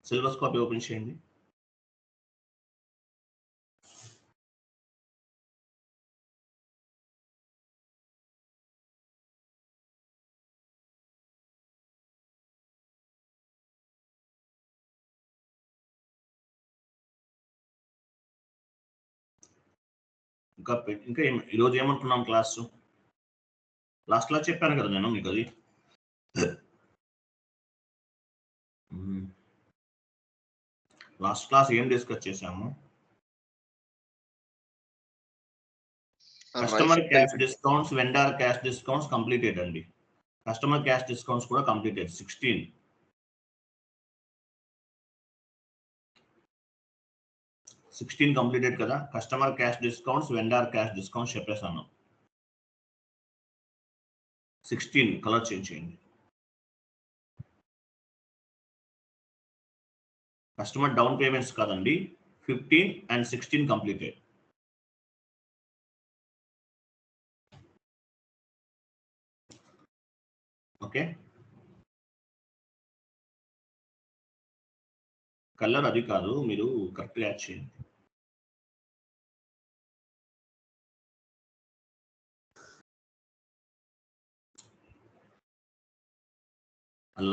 Syllabus copy open చేయండి. ఇంకా ఈరోజు ఏమనుకున్నాం క్లాస్? లాస్ట్ క్లాస్ చెప్పాను కదా నేను మీకు అది. లాస్ట్ క్లాస్ ఏం డిస్కస్ చేశాము? Customer cash discounts, vendor cash discounts completed అండి. కస్టమర్ క్యాష్ డిస్కౌంట్స్ కూడా కంప్లీటెడ్. 16 కంప్లీటెడ్ కదా. Customer cash discounts, vendor cash discounts చెప్పేసాను. 16 కలర్ చేంజ్ చేయండి. కస్టమర్ డౌన్ పేమెంట్స్ కాదండి, 15 and 16 కంప్లీటెడ్. ఓకే, కలర్ అది కాదు, మీరు కరెక్ట్ యాడ్ చేయండి.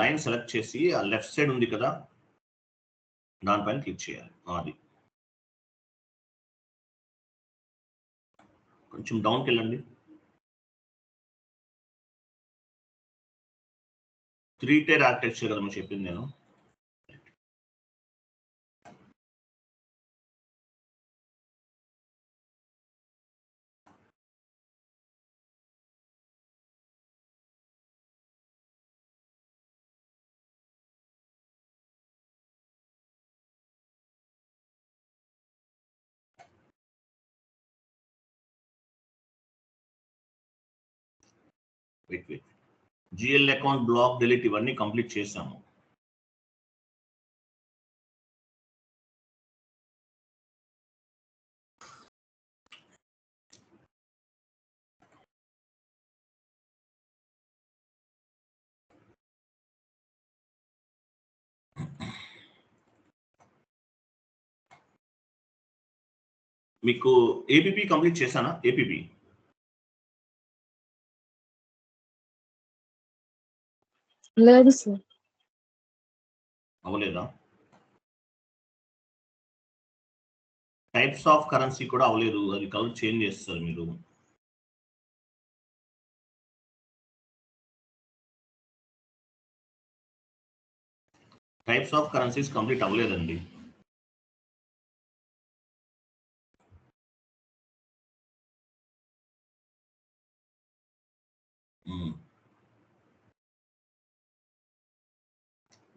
లైన్ సెలెక్ట్ చేసి ఆ లెఫ్ట్ సైడ్ ఉంది కదా, దానిపైన క్లిక్ చేయాలి. అది కొంచెం డౌన్కి వెళ్ళండి. 3-tier ఆర్కిటెక్చర్ కదా మీరు చెప్పింది నేను. Wait GL account block delete ఇవన్నీ కంప్లీట్ చేసాము. మీకు ఏపీపీ కంప్లీట్ చేశానా? ఏపీపీ లేదు సార్. అవ్వలేదా? టైప్స్ ఆఫ్ కరెన్సీ కూడా అవ్వలేదు, అది కలర్ చేంజ్ చేస్తారు మీరు. టైప్స్ ఆఫ్ కరెన్సీస్ కంప్లీట్ అవ్వలేదండి.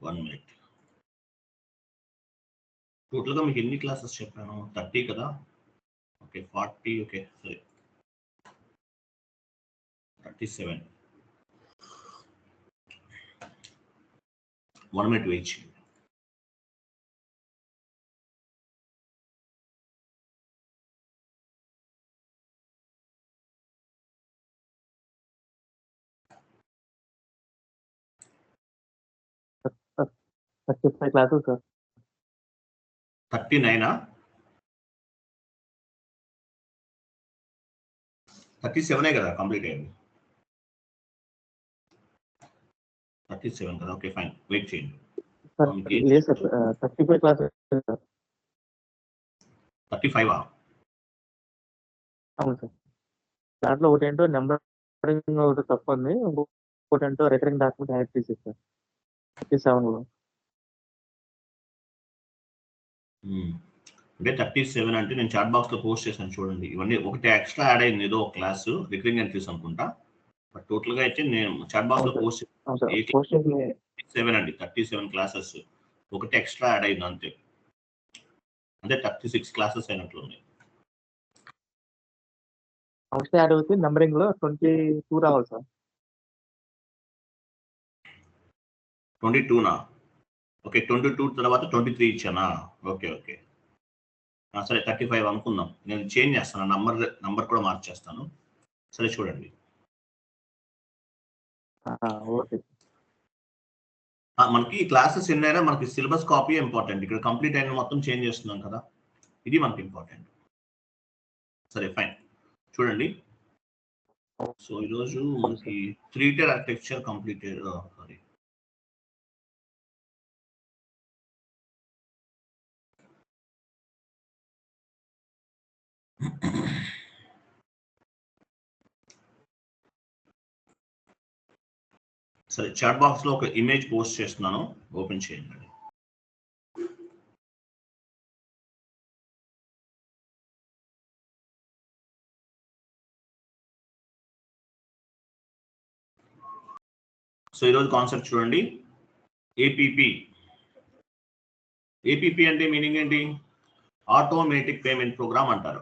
One minute. టోటల్గా మీకు ఎన్ని క్లాసెస్ చెప్పాను? 30 కదా. ఓకే 40. ఓకే సరే 37. 1 minute వెయిట్ చేయండి. Classes sir. 39 37 కదా కంప్లీట్ అయింది. 37 కదా. ఓకే ఫైన్ వెయిట్ చేయండి. లేదు సార్, 35 క్లాసెస్ సార్. 35 అవును సార్. దాంట్లో ఒకటి ఏంటో నెంబరింగ్ ఒకటి తప్పు ఉంది, ఇంకొకటి ఏంటో రికరింగ్ డాక్యుమెంట్ యాడ్ చేసేది సార్. 37లో అంటే 37 అంటే నేను చాట్ బాక్స్ లో పోస్ట్ చేశాను చూడండి. ఇవన్నీ ఒకటి ఎక్స్ట్రా యాడ్ అయింది, ఏదో ఒక క్లాసు రికరింగ్ ఎంట్రీస్ అనుకుంటా. బట్ టోటల్ గా అయితే నేను చాట్ బాక్స్ లో పోస్ట్ 37 అండి. 37 క్లాసెస్, ఒకటి ఎక్స్ట్రా యాడ్ అయింది అంతే. అంటే 36 క్లాసెస్ అయినట్లు ఉన్నాయి. అవుట్ యాడ్ అవుతుంది. నెంబరింగ్ లో 22 రావాలి సార్. 22నా? ఓకే 22 తర్వాత 23 ఇచ్చానా? ఓకే ఓకే సరే 35 అనుకుందాం. నేను చేంజ్ చేస్తాను, నంబర్ కూడా మార్చేస్తాను. సరే చూడండి. ఓకే మనకి క్లాసెస్ ఎన్నైనా మనకి సిలబస్ కాపీ ఇంపార్టెంట్. ఇక్కడ కంప్లీట్ అయిన మొత్తం చేంజ్ చేస్తున్నాం కదా, ఇది మనకి ఇంపార్టెంట్. సరే ఫైన్, చూడండి. సో ఈరోజు మనకి 3 tier ఆర్కిటెక్చర్ కంప్లీటెడ్. సారీ, సరే చాట్ బాక్స్ లో ఒక ఇమేజ్ పోస్ట్ చేస్తున్నాను, ఓపెన్ చేయండి. సో ఈరోజు కాన్సెప్ట్ చూడండి, ఏపీపీ. ఏపీపీ అంటే మీనింగ్ ఏంటి? ఆటోమేటిక్ పేమెంట్ ప్రోగ్రామ్ అంటారు.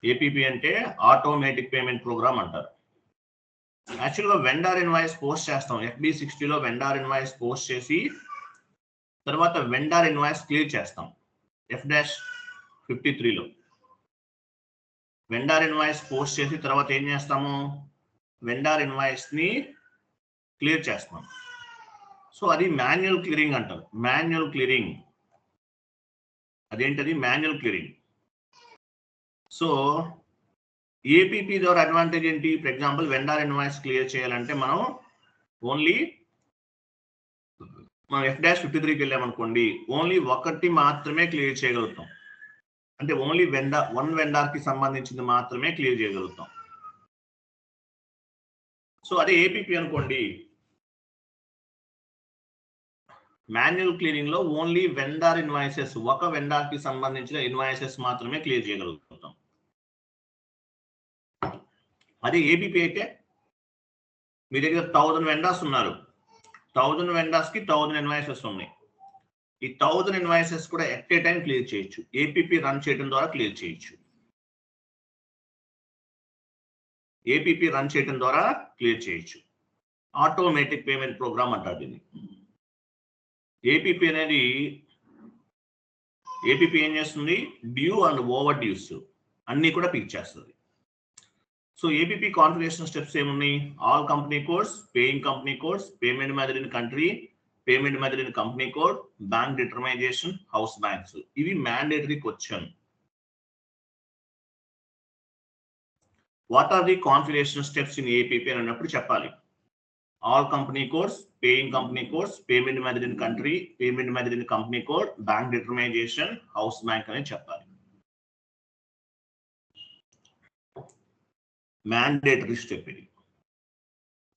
ఏపీపీ అంటే ఆటోమేటిక్ పేమెంట్ ప్రోగ్రామ్ అంటారు. యాక్చువల్గా వెండార్ ఇన్వాయిస్ పోస్ట్ చేస్తాం. FB60లో వెండార్ ఇన్వాయిస్ పోస్ట్ చేసి తర్వాత వెండార్ ఇన్వాయిస్ క్లియర్ చేస్తాం. F-53లో వెండార్ ఇన్వాయిస్ పోస్ట్ చేసి తర్వాత ఏం చేస్తాము? వెండార్ ఇన్వాయిస్ ని క్లియర్ చేస్తాం. సో అది మాన్యువల్ క్లియరింగ్ అంటారు. మాన్యువల్ క్లియరింగ్, అదేంటది? Manual clearing. సో ఏపీపీ ద్వారా అడ్వాంటేజ్ ఏంటి? For example vendor invoice clear చేయాలంటే మనం ఓన్లీ మనం F-53కి వెళ్ళామనుకోండి, ఓన్లీ ఒకటి మాత్రమే క్లియర్ చేయగలుగుతాం. అంటే ఓన్లీ వన్ వెండార్ కి సంబంధించింది మాత్రమే క్లియర్ చేయగలుగుతాం. సో అదే ఏపీపీ అనుకోండి, మాన్యువల్ క్లియరింగ్ లో ఓన్లీ వెండార్ ఇన్వాయిసెస్, ఒక వెండార్ కి సంబంధించిన ఇన్వాయిసెస్ మాత్రమే క్లియర్ చేయగలుగుతాం. అదే ఏపీపీ అయితే మీ దగ్గర 1000 వెండార్స్ ఉన్నారు, 1000 వెండార్స్ కి 1000 ఇన్వాయిసెస్ ఉన్నాయి. ఈ 1000 ఇన్వాయిసెస్ కూడా ఎట్ ఏ టైం క్లియర్ చేయొచ్చు. ఏపీపీ రన్ చేయడం ద్వారా క్లియర్ చేయొచ్చు. ఏపీపీ రన్ చేయడం ద్వారా క్లియర్ చేయొచ్చు. ఆటోమేటిక్ పేమెంట్ ప్రోగ్రామ్ అంటారు దీన్ని. ఏపీపీ అనేది, ఏపీపీ ఏం చేస్తుంది? డ్యూ అండ్ ఓవర్ డ్యూస్ అన్ని కూడా పిక్ చేస్తుంది. సో ఏపీపీ కాన్ఫిగరేషన్ స్టెప్స్ ఏమున్నాయి? All company codes, paying company codes, payment method in country, payment method in company code, bank determination, house banks. ఇవి mandatory question. What are the configuration steps in APP అని అన్నప్పుడు చెప్పాలి. All company codes, paying company codes, payment method in country, payment method in company code, bank determination, house bank అని చెప్పాలి. Mandatory step ఇది.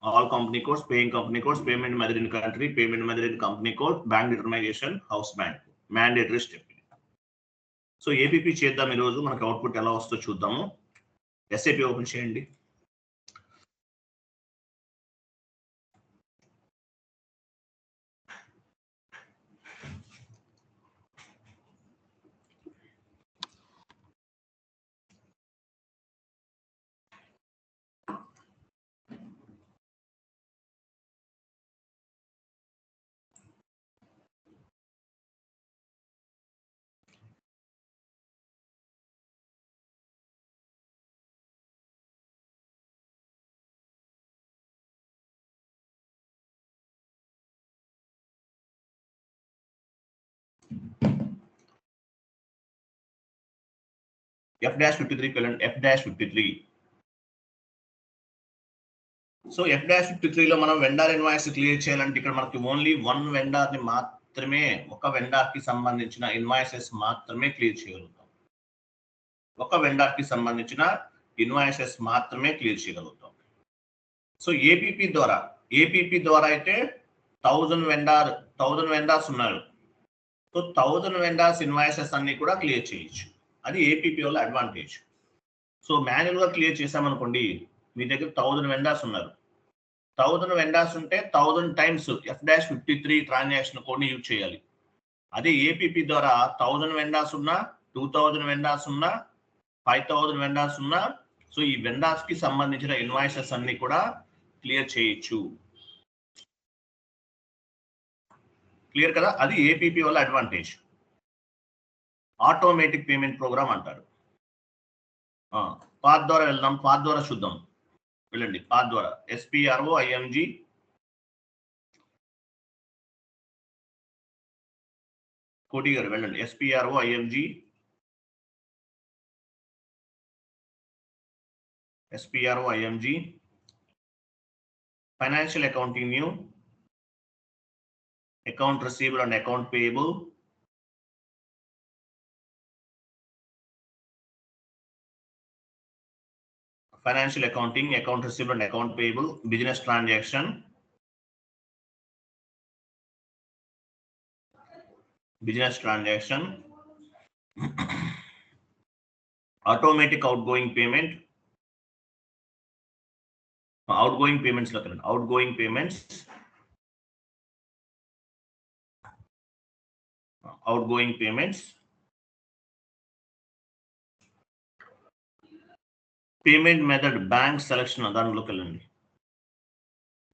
All company codes, paying company codes, payment method in country, payment method in company code, bank determination, house bank. Mandatory step ఇది. So APP చేద్దాం ఈరోజు. మనకి output ఎలా వస్తుందో చూద్దాము. SAP ఓపెన్ చేయండి. F-53 వెళ్ళండి. F-53. సో F-53లో మనం వెండార్ ఇన్వాయిస్ క్లియర్ చేయాలంటే ఇక్కడ మనకి ఓన్లీ వన్ వెండార్ ని మాత్రమే, ఒక వెండార్ కి సంబంధించిన ఇన్వాయిసెస్ మాత్రమే క్లియర్ చేయగలుగుతాం. ఒక వెండార్ కి సంబంధించిన ఇన్వాయిసెస్ మాత్రమే క్లియర్ చేయగలుగుతాం. సో ఏపీపీ ద్వారా అయితే 1000 వెండార్స్ ఉన్నారు. సో 1000 వెండార్స్ ఇన్వాయిసెస్ అన్ని కూడా క్లియర్ చేయొచ్చు. అది ఏపీపీ వల్ల అడ్వాంటేజ్. సో మాన్యువల్ గా క్లియర్ చేసామనుకోండి, మీ దగ్గర 1000 వెండార్స్ ఉన్నారు. 1000 వెండార్స్ ఉంటే 1000 టైమ్స్ F-53 ట్రాన్సాక్షన్ కోడ్ ని యూజ్ చేయాలి. అదే ఏపీపీ ద్వారా 1000 వెండార్స్ ఉన్నా, 2000 వెండార్స్ ఉన్నా, 5000 వెండార్స్ ఉన్నా, సో ఈ వెండార్స్ కి సంబంధించిన ఇన్వాయిసెస్ అన్ని కూడా క్లియర్ చేయొచ్చు. క్లియర్ కదా? అది ఏపీపీ వల్ల అడ్వాంటేజ్. ఆటోమేటిక్ పేమెంట్ ప్రోగ్రామ్ అంటారు. పాత్ ద్వారా వెళ్దాం. పాత్ ద్వారా చూద్దాం. వెళ్ళండి. పాత్ ద్వారా SPROIMG కోటి గారు వెళ్ళండి. SPROING financial accounting new, account receivable and account payable, financial accounting, account receivable and account payable, business transaction, automatic outgoing payment, outgoing payments, payment method bank selection, దాని లోకి వెళ్ళండి.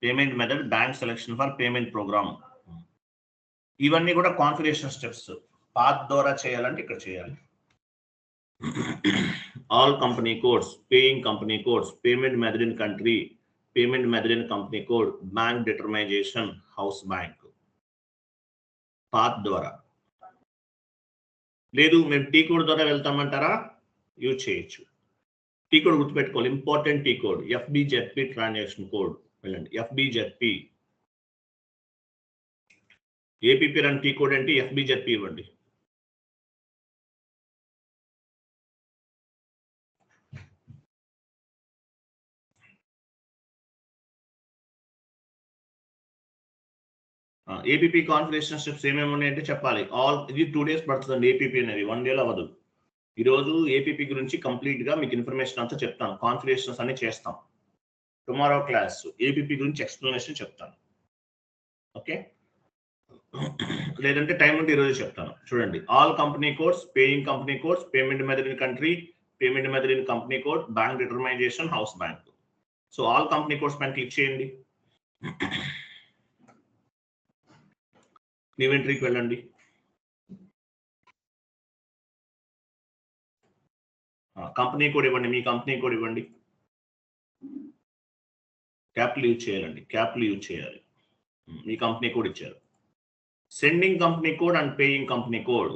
Payment method bank selection for payment program. ఇవన్నీ కూడా configuration steps. Path ద్వారా చేయాలంటే ఇక్కడ చేయాలి. All company codes, paying company codes, payment method in country, payment method in company code, bank determination, house bank. Path ద్వారా. లేదు మేము టీ కోడ్ ద్వారా వెళ్తామంటారా, యూజ్ చేయొచ్చు. టీ కోడ్ గుర్తుపెట్టుకోవాలి, important T code, FBZP transaction code. వెళ్ళండి FBZP. APP run T code అంటే FBZP ఇవ్వండి. APP కాన్ఫిగరేషన్ స్టెప్స్ ఏమేమి ఉన్నాయంటే చెప్పాలి. ఇది 2 days పడుతుందండి. APP అనేది 1 day అవ్వదు. ఈరోజు APP గురించి కంప్లీట్ గా మీకు ఇన్ఫర్మేషన్ అంతా చెప్తాను. కాన్ఫిగరేషన్స్ అన్ని చేస్తాం. టుమారో క్లాస్ APP గురించి ఎక్స్ప్లెనేషన్ చెప్తాను. ఓకే, లేదంటే టైం ఉంటే ఈరోజు చెప్తాను. చూడండి, all company codes, paying company codes, payment method in country, payment method in company code, bank determination, house bank. So all company codes పైన క్లిక్ చేయండి. ఇన్వెంటరీకి వెళ్ళండి. కంపెనీ కోడ్ ఇవ్వండి, మీ కంపెనీ కోడ్ ఇవ్వండి. క్యాపిటల్ యూజ్ చేయాలండి, క్యాపిటల్ యూజ్ చేయాలి. మీ కంపెనీ కోడ్ ఇచ్చారు. Sending company code and paying company code.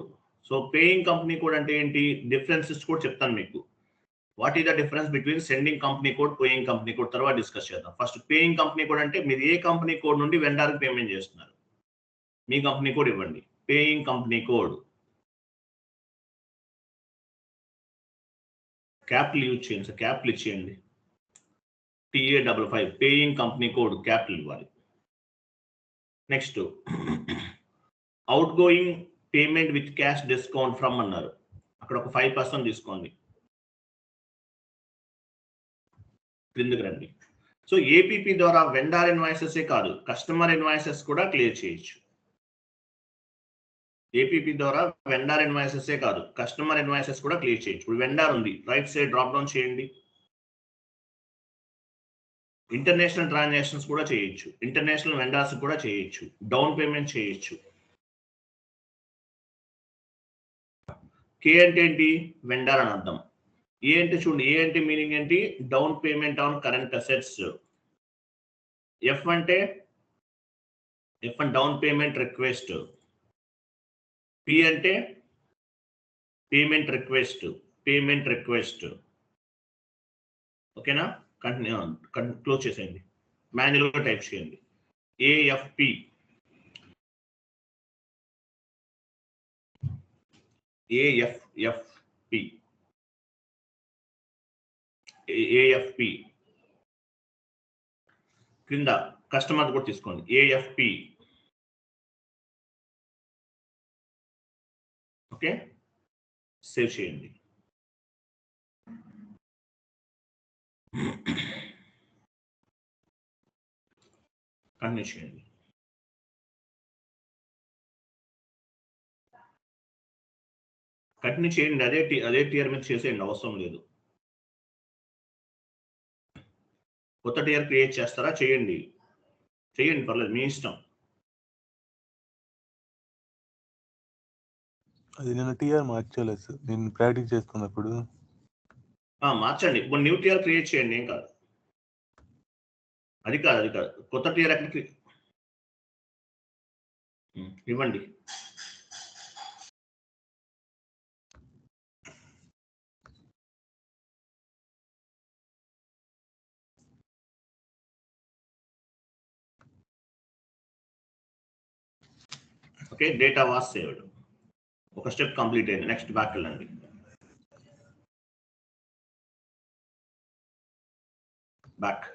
So paying company code అంటే ఏంటి, డిఫరెన్సెస్ కూడా చెప్తాను మీకు. What is the difference between sending company code, paying company code తర్వాత డిస్కస్ చేద్దాం. ఫస్ట్ పేయింగ్ కంపెనీ కోడ్ అంటే మీరు ఏ కంపెనీ కోడ్ నుండి వెండర్కి పేమెంట్ చేస్తున్నారు, మీ కంపెనీ కోడ్ ఇవ్వండి. Paying company code capital use చేయండి సార్, క్యాపిటల్ ఇచ్చేయండి. TA55 paying company code capital ఇవ్వాలి. Next outgoing payment with cash discount from అన్నారు. అక్కడ ఒక 5% తీసుకోండి. క్రిందకి రండి. సో APP ద్వారా వెండర్ ఇన్వాయిసెస్ కాదు, కస్టమర్ ఇన్వాయిసెస్ కూడా క్లియర్ చేయొచ్చు. APP ద్వారా వెండర్ ఇన్వాయిసెస్ కాదు, కస్టమర్ ఇన్వాయిసెస్ కూడా క్లియర్ చేయొచ్చు. ఇప్పుడు వెండర్ ఉంది, రైట్ సైడ్ డ్రాప్ డౌన్ చేయండి. ఇంటర్నేషనల్ ట్రాన్సాక్షన్స్ కూడా చేయొచ్చు, ఇంటర్నేషనల్ వెండర్స్ కూడా చేయొచ్చు, డౌన్ పేమెంట్ చేయొచ్చు. K అంటే ఏంటి, వెండర్ అని అర్థం. ఏ అంటే చూడండి, ఏ అంటే మీనింగ్ ఏంటి, down payment on current assets. F అంటే డౌన్ పేమెంట్ రిక్వెస్ట్. P అంటే పేమెంట్ రిక్వెస్ట్. ఓకేనా, కంటిన్యూ క్లోజ్ చేసేయండి, మాన్యువల్గా టైప్ చేయండి. AFP క్రింద కస్టమర్ కూడా తీసుకోండి. AFP. ఓకే, సేవ్ చేయండి. కంటిన్యూ చేయండి. కంటిన్యూ చేయండి, అదే టియర్ మీద చేసేయండి, అవసరం లేదు. కొత్త టియర్ క్రియేట్ చేస్తారా, చేయండి పర్లేదు, మీ ఇష్టం. అది నేను టిఆర్ మార్చలేదు సార్, నేను ప్రాక్టీస్ చేస్తున్నప్పుడు. మార్చండి, ఇప్పుడు న్యూ టియర్ క్రియేట్ చేయండి, ఏం కాదు. అది కాదు కొత్త టియర్ ఎక్కడికి ఇవ్వండి. Okay, data was saved. ఒక స్టెప్ కంప్లీట్ అయింది. నెక్స్ట్ బ్యాక్ వెళ్ళండి. Back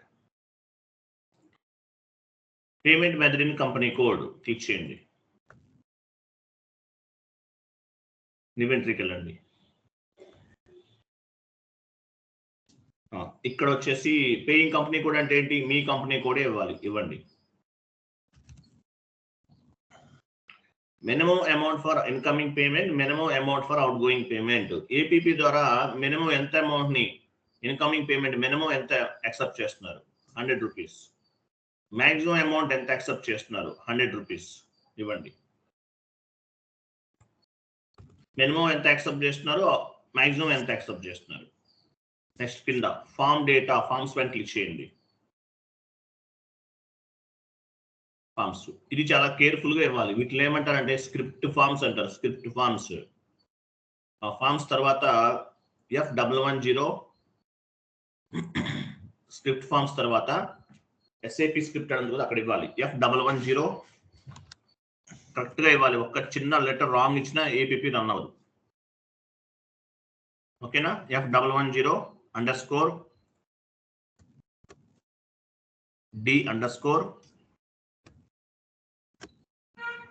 payment method in company code click చేయండి. ఇన్వెంటరీకి వెళ్ళండి. ఇక్కడ వచ్చేసి పేయింగ్ కంపెనీ కోడ్ అంటే ఏంటి? మీ కంపెనీ కోడే ఇవ్వండి. Minimum amount for incoming payment, minimum amount for outgoing payment. APP ద్వారా మినిమం ఎంత అమౌంట్ ని ఇన్కమింగ్ పేమెంట్ మినిమం ఎంత యాక్సెప్ట్ చేస్తున్నారు? 100 రూపీస్. మాక్సిమం అమౌంట్ ఎంత యాక్సెప్ట్ చేస్తున్నారు? 100 రూపీస్ ఇవ్వండి. మినిమం ఎంత యాక్సెప్ట్ చేస్తున్నారు, మాక్సిమం ఎంత యాక్సెప్ట్ చేస్తున్నారు. నెక్స్ట్ కింద ఫామ్ డేటా, ఫామ్స్ పైన క్లిక్ చేయండి. ఫామ్స్ ఇది చాలా కేర్ఫుల్ గా ఇవ్వాలి. వీటిలో ఏమంటారంటే స్క్రిప్ట్ ఫామ్స్ అంటారు. Script forms. ఆ ఫామ్స్ తర్వాత F110 స్క్రిప్ట్ ఫామ్స్ తర్వాత SAP స్క్రిప్ట్ అనేది అక్కడ ఇవ్వాలి. F110 కరెక్ట్ గా ఇవ్వాలి. ఒక్క చిన్న లెటర్ రాంగ్ ఇచ్చినా APP రన్ అవ్వదు. ఓకేనా?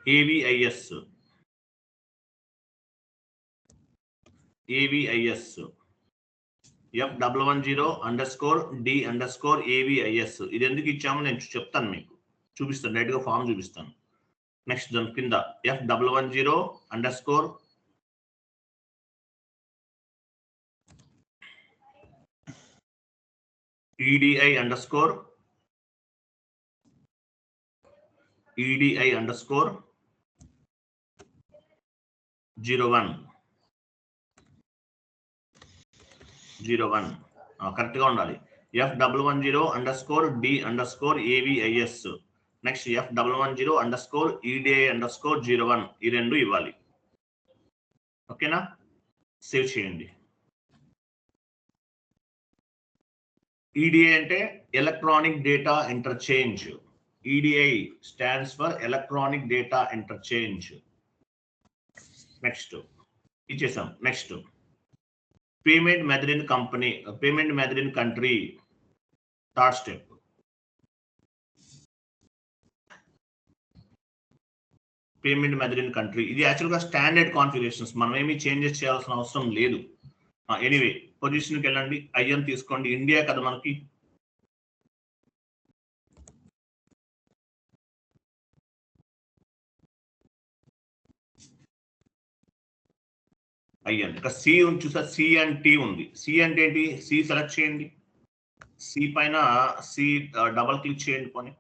F_D_AVIS F110_D_AVIS. ఇది ఎందుకు ఇచ్చామో నేను చెప్తాను, మీకు చూపిస్తాను, డైరెక్ట్ గా ఫామ్ చూపిస్తాను. నెక్స్ట్ దాని కింద EDI_01 కరెక్ట్ గా ఉండాలి. F110_D_AVIS. నెక్స్ట్ F110_EDI_01 ఈ రెండు ఇవ్వాలి. ఓకేనా? సేవ్ చేయండి. EDI అంటే electronic data interchange. EDI stands for electronic data interchange. Next ఇచ్చేసాం. Next payment method in company, payment method in country. Third step payment method in country. ఇది యాక్చువల్గా స్టాండర్డ్ కాన్ఫిగరేషన్స్, మనం ఏమీ చేంజెస్ చేయాల్సిన అవసరం లేదు. ఎనీవే పొజిషన్కి వెళ్ళండి. IN తీసుకోండి. ఇండియా కదా మనకి. IN ఇక్కడ C చూసా, C అండ్ T ఉంది. C అంటే ఏంటి? C సెలెక్ట్ చేయండి. C పైన C డబల్ క్లిక్ చేయండి. పోనీ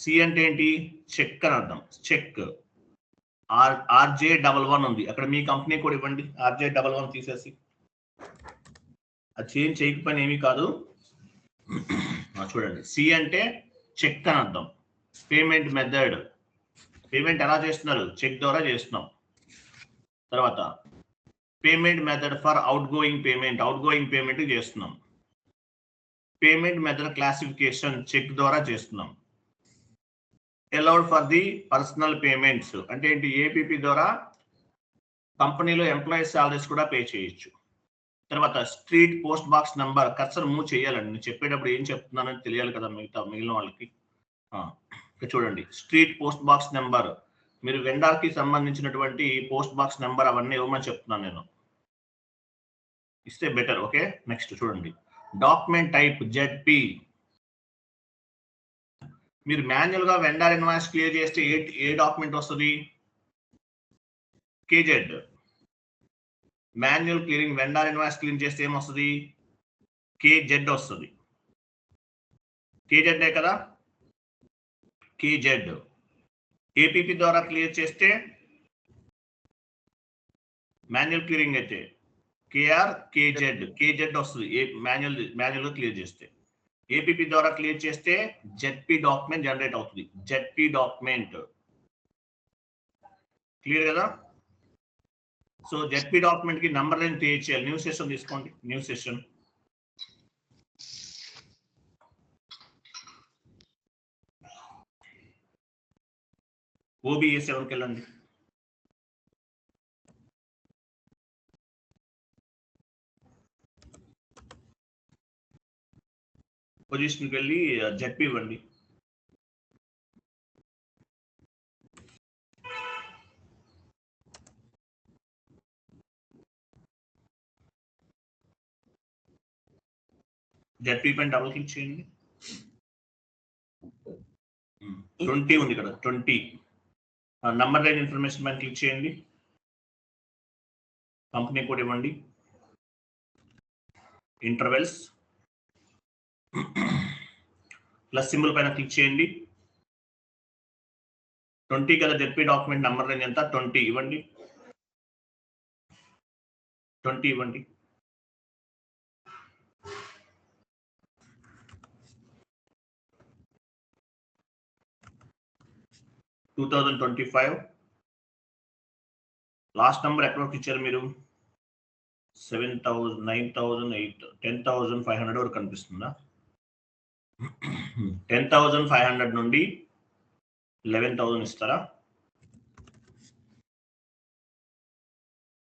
C అంటే ఏంటి? చెక్ అని అర్థం. చెక్. RJ11 ఉంది అక్కడ. మీ కంపెనీ కూడా ఇవ్వండి. RJ11 తీసేసి, అది చేంజ్ చేయకపోయినా ఏమీ కాదు. చూడండి, C అంటే చెక్ అని అర్థం. పేమెంట్ మెథడ్, పేమెంట్ ఎలా చేస్తున్నారు? చెక్ ద్వారా చేస్తున్నాం. తర్వాత payment method for outgoing payment, out going payment చేస్తున్నాం. పేమెంట్ మెథడ్ క్లాసిఫికేషన్ చెక్ ద్వారా చేస్తున్నాం. Allowed for the personal payments అంటే ఏంటి? APP ద్వారా కంపెనీలో ఎంప్లాయీస్ సాలరీస్ కూడా పే చేయొచ్చు. తర్వాత street post box number. Cursor move చేయాలండి. నేను చెప్పేటప్పుడు ఏం చెప్తున్నానని తెలియాలి కదా మిగిలిన వాళ్ళకి. చూడండి, స్ట్రీట్ పోస్ట్ బాక్స్ నెంబర్. మీరు వెండర్ కి సంబంధించినటువంటి పోస్ట్ బాక్స్ నెంబర్ అవన్నీ ఇవ్వమని చెప్తున్నాను నేను. ఇస్తే బెటర్. ఓకే, నెక్స్ట్ చూడండి, డాక్యుమెంట్ టైప్ ZP. మీరు మాన్యువల్ గా వెండర్ ఇన్వాయిస్ క్లియర్ చేస్తే ఏ డాక్యుమెంట్ వస్తుంది? KZ. Manual clearing vendor invoice clear చేస్తే ఏమొస్తుంది? KZ వస్తుంది. KZ కదా? KZ. APP ద్వారా క్లియర్ చేస్తే మాన్యువల్ క్లియరింగ్ అయితే KZ వస్తుంది. మాన్యువల్ గా క్లియర్ చేస్తే. APP ద్వారా క్లియర్ చేస్తే ZP డాక్యుమెంట్ జనరేట్ అవుతుంది. ZP డాక్యుమెంట్ క్లియర్ కదా? సో ZP డాక్యుమెంట్ కి నంబర్ లైన్ క్రియేట్ చేయాలి. న్యూ సెషన్ తీసుకోండి. New session. ఓబిఎస్ ఎవరికి వెళ్ళండి. పొజిషన్కి వెళ్ళి జెడ్పీ ఇవ్వండి. జెడ్పీ పైన డబుల్ క్లిక్ చేయండి. 20 ఉంది ఇక్కడ, 20 నంబర్ లైన్ ఇన్ఫర్మేషన్ పైన క్లిక్ చేయండి. కంపెనీ కోడ్ ఇవ్వండి. ఇంటర్వెల్స్ ప్లస్ సింబల్ పైన క్లిక్ చేయండి. 20 కదా జెడ్పీ డాక్యుమెంట్ నంబర్ లైన్ ఎంత, 20 ఇవ్వండి. 20 ఇవ్వండి. $2025 లాస్ట్ నంబర్ ఎక్కడ వరకు ఇచ్చారు మీరు? 7,000, 9,008, 10,500 వరకు కనిపిస్తుందా? 10,500 నుండి 11,000 ఇస్తారా?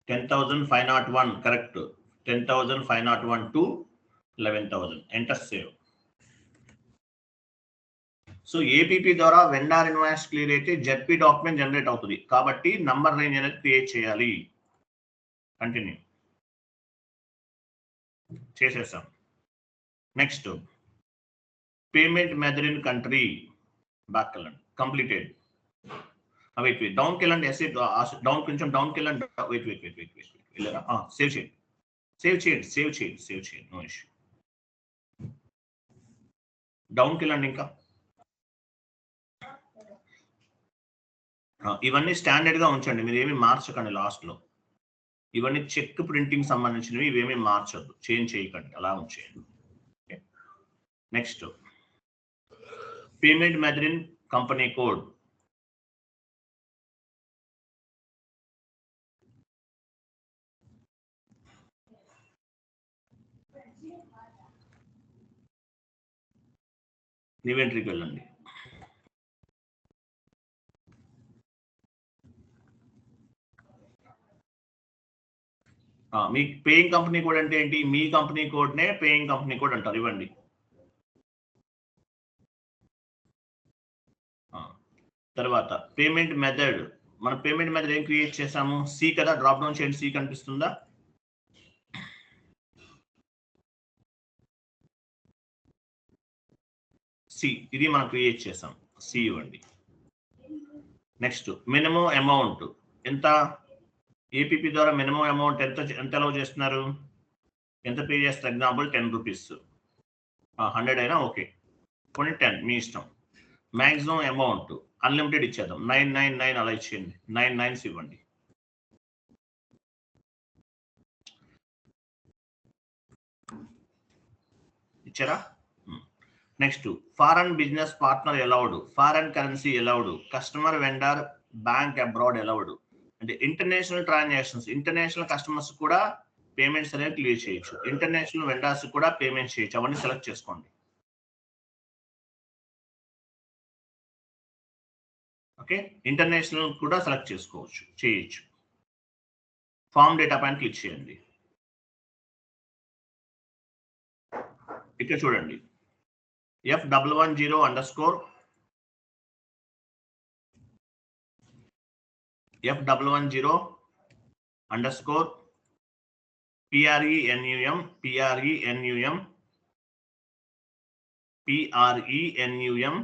10,501 correct. 10,501 to 11,000 enter save. So APP ద్వారా వెండార్ ఇన్వాయిస్ క్లియర్ అయితే జెడ్పీ డాక్యుమెంట్ జనరేట్ అవుతుంది. కాబట్టి నంబర్ రేంజ్ అనేది క్రియేట్ చేయాలి. కంటిన్యూ చేసేసాం. Next payment method in country back వెళ్ళండి. కంప్లీటెడ్. వెయిట్ డౌన్కి వెళ్ళండి. ఎస్ఏ డౌన్, కొంచెం డౌన్కి వెళ్ళండి. వెయిట్ వెళ్ళారా? సేవ్ చేయండి. No issue. డౌన్కి వెళ్ళండి. ఇంకా ఇవన్నీ స్టాండర్డ్ గా ఉంచండి, మీరు ఏమి మార్చకండి. లాస్ట్ లో ఇవన్నీ చెక్ ప్రింటింగ్ సంబంధించినవి, ఇవేమీ మార్చద్దు, చేంజ్ చేయకండి, అలా ఉంచేయండి. Next payment method in company code. New ఎంట్రీకి వెళ్ళండి. మీ పేయింగ్ కంపెనీ కోడ్ అంటే ఏంటి? మీ కంపెనీ కోడ్నే పేయింగ్ కంపెనీ కోడ్ అంటారు. ఇవ్వండి. తర్వాత పేమెంట్ మెథడ్, మన పేమెంట్ మెథడ్ ఏం క్రియేట్ చేసాము? సి కదా, డ్రాప్ డౌన్ చేయండి. సి కనిపిస్తుందా? సి, ఇది మనం క్రియేట్ చేసాం. సి ఇవ్వండి. నెక్స్ట్ మినిమం అమౌంట్ ఎంత? ఏపీపీ ద్వారా మినిమం అమౌంట్ ఎంత అలౌ చేస్తున్నారు? ఎంత పే చేస్తారు? ఎగ్జాంపుల్ 10 రూపీస్, 100 అయినా ఓకే, కొన్ని 10 మీ ఇష్టం. మ్యాక్సిమం అమౌంట్ అన్లిమిటెడ్ ఇచ్చేద్దాం. 999 అలా ఇచ్చేయండి. 9 9s ఇవ్వండి. ఇచ్చారా? Next foreign business partner allowed, foreign currency allowed, customer vendor bank abroad allowed. అంటే ఇంటర్నేషనల్ ట్రాన్సాక్షన్స్, ఇంటర్నేషనల్ కస్టమర్స్ కూడా పేమెంట్స్ అనేవి క్లియర్ చేయొచ్చు, ఇంటర్నేషనల్ వెండర్స్ కూడా పేమెంట్స్ చేయొచ్చు. అవన్నీ సెలెక్ట్ చేసుకోండి. ఓకే, ఇంటర్నేషనల్ కూడా సెలెక్ట్ చేసుకోవచ్చు, చేయొచ్చు. ఫార్మ్ డేటా పైన క్లిక్ చేయండి. ఇక్కడ చూడండి, F110_ PRENUM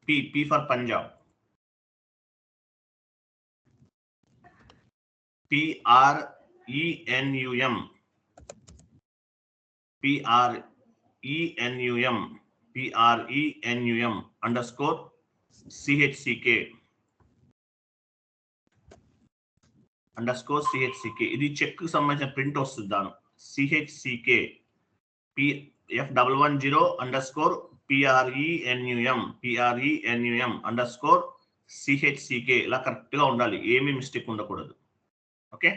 P for Punjab, PRENUM _CHCK ఇది చెక్ కు సంబంధించిన ప్రింట్ వస్తుంది. దాని CHCK F110_ PRENUM_CHCK ఇలా కరెక్ట్ గా ఉండాలి, ఏమీ మిస్టేక్ ఉండకూడదు. ఓకే,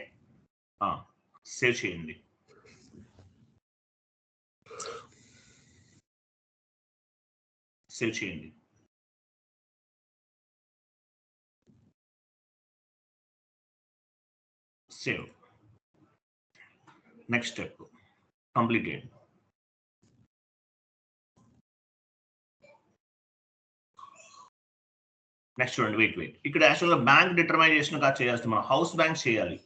సేవ్ చేయండి. Save. Next step completed. Next చూడండి, వెయిట్ ఇక్కడ యాక్చువల్గా బ్యాంక్ డిటర్మైజేషన్ గా చేయాల్సి మనం హౌస్ బ్యాంక్ చేయాలి.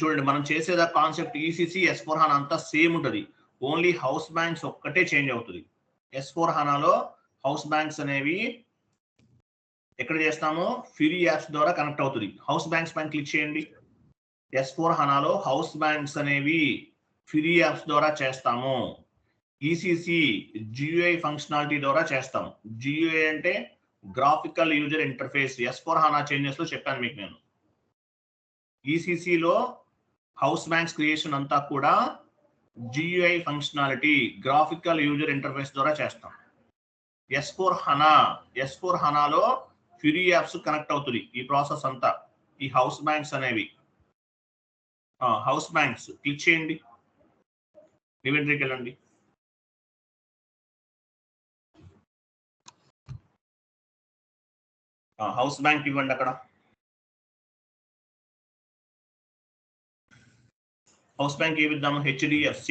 చూడండి మనం చేసేదా కాన్సెప్ట్ ఈసీసీ S4 HANA అంతా సేమ్ ఉంటుంది, ఓన్లీ హౌస్ బ్యాంక్స్ ఒక్కటే చేంజ్ అవుతుంది. S4 HANAలో హౌస్ బ్యాంక్స్ అనేవి ఎక్కడ చేస్తామో ఫ్రీ యాప్స్ ద్వారా కనెక్ట్ అవుతుంది. హౌస్ బ్యాంక్స్ పైన క్లిక్ చేయండి. S4 HANAలో హౌస్ బ్యాంక్స్ అనేవి ఫ్రీ యాప్స్ ద్వారా చేస్తాము. ఈసీసీ GUI ఫంక్షనాలిటీ ద్వారా చేస్తాం. GUI అంటే graphical user interface. S4 HANA changes లో చెప్పాను మీకు నేను. ఈసీసీలో హౌస్ బ్యాంక్స్ క్రియేషన్ అంతా కూడా GUI functionality graphical user interface ద్వారా చేస్తాం. S4 HANAలో ఫ్రీ యాప్స్ కనెక్ట్ అవుతుంది ఈ ప్రాసెస్ అంతా. ఈ హౌస్ బ్యాంక్స్ అనేవి హౌస్ బ్యాంక్స్ క్లిక్ చేయండి, ఇన్వెంటరీకి వెళ్ళండి. హౌస్ బ్యాంక్ ఇవ్వండి. అక్కడ హౌస్ బ్యాంక్ ఏమి ఇద్దాము? HDFC.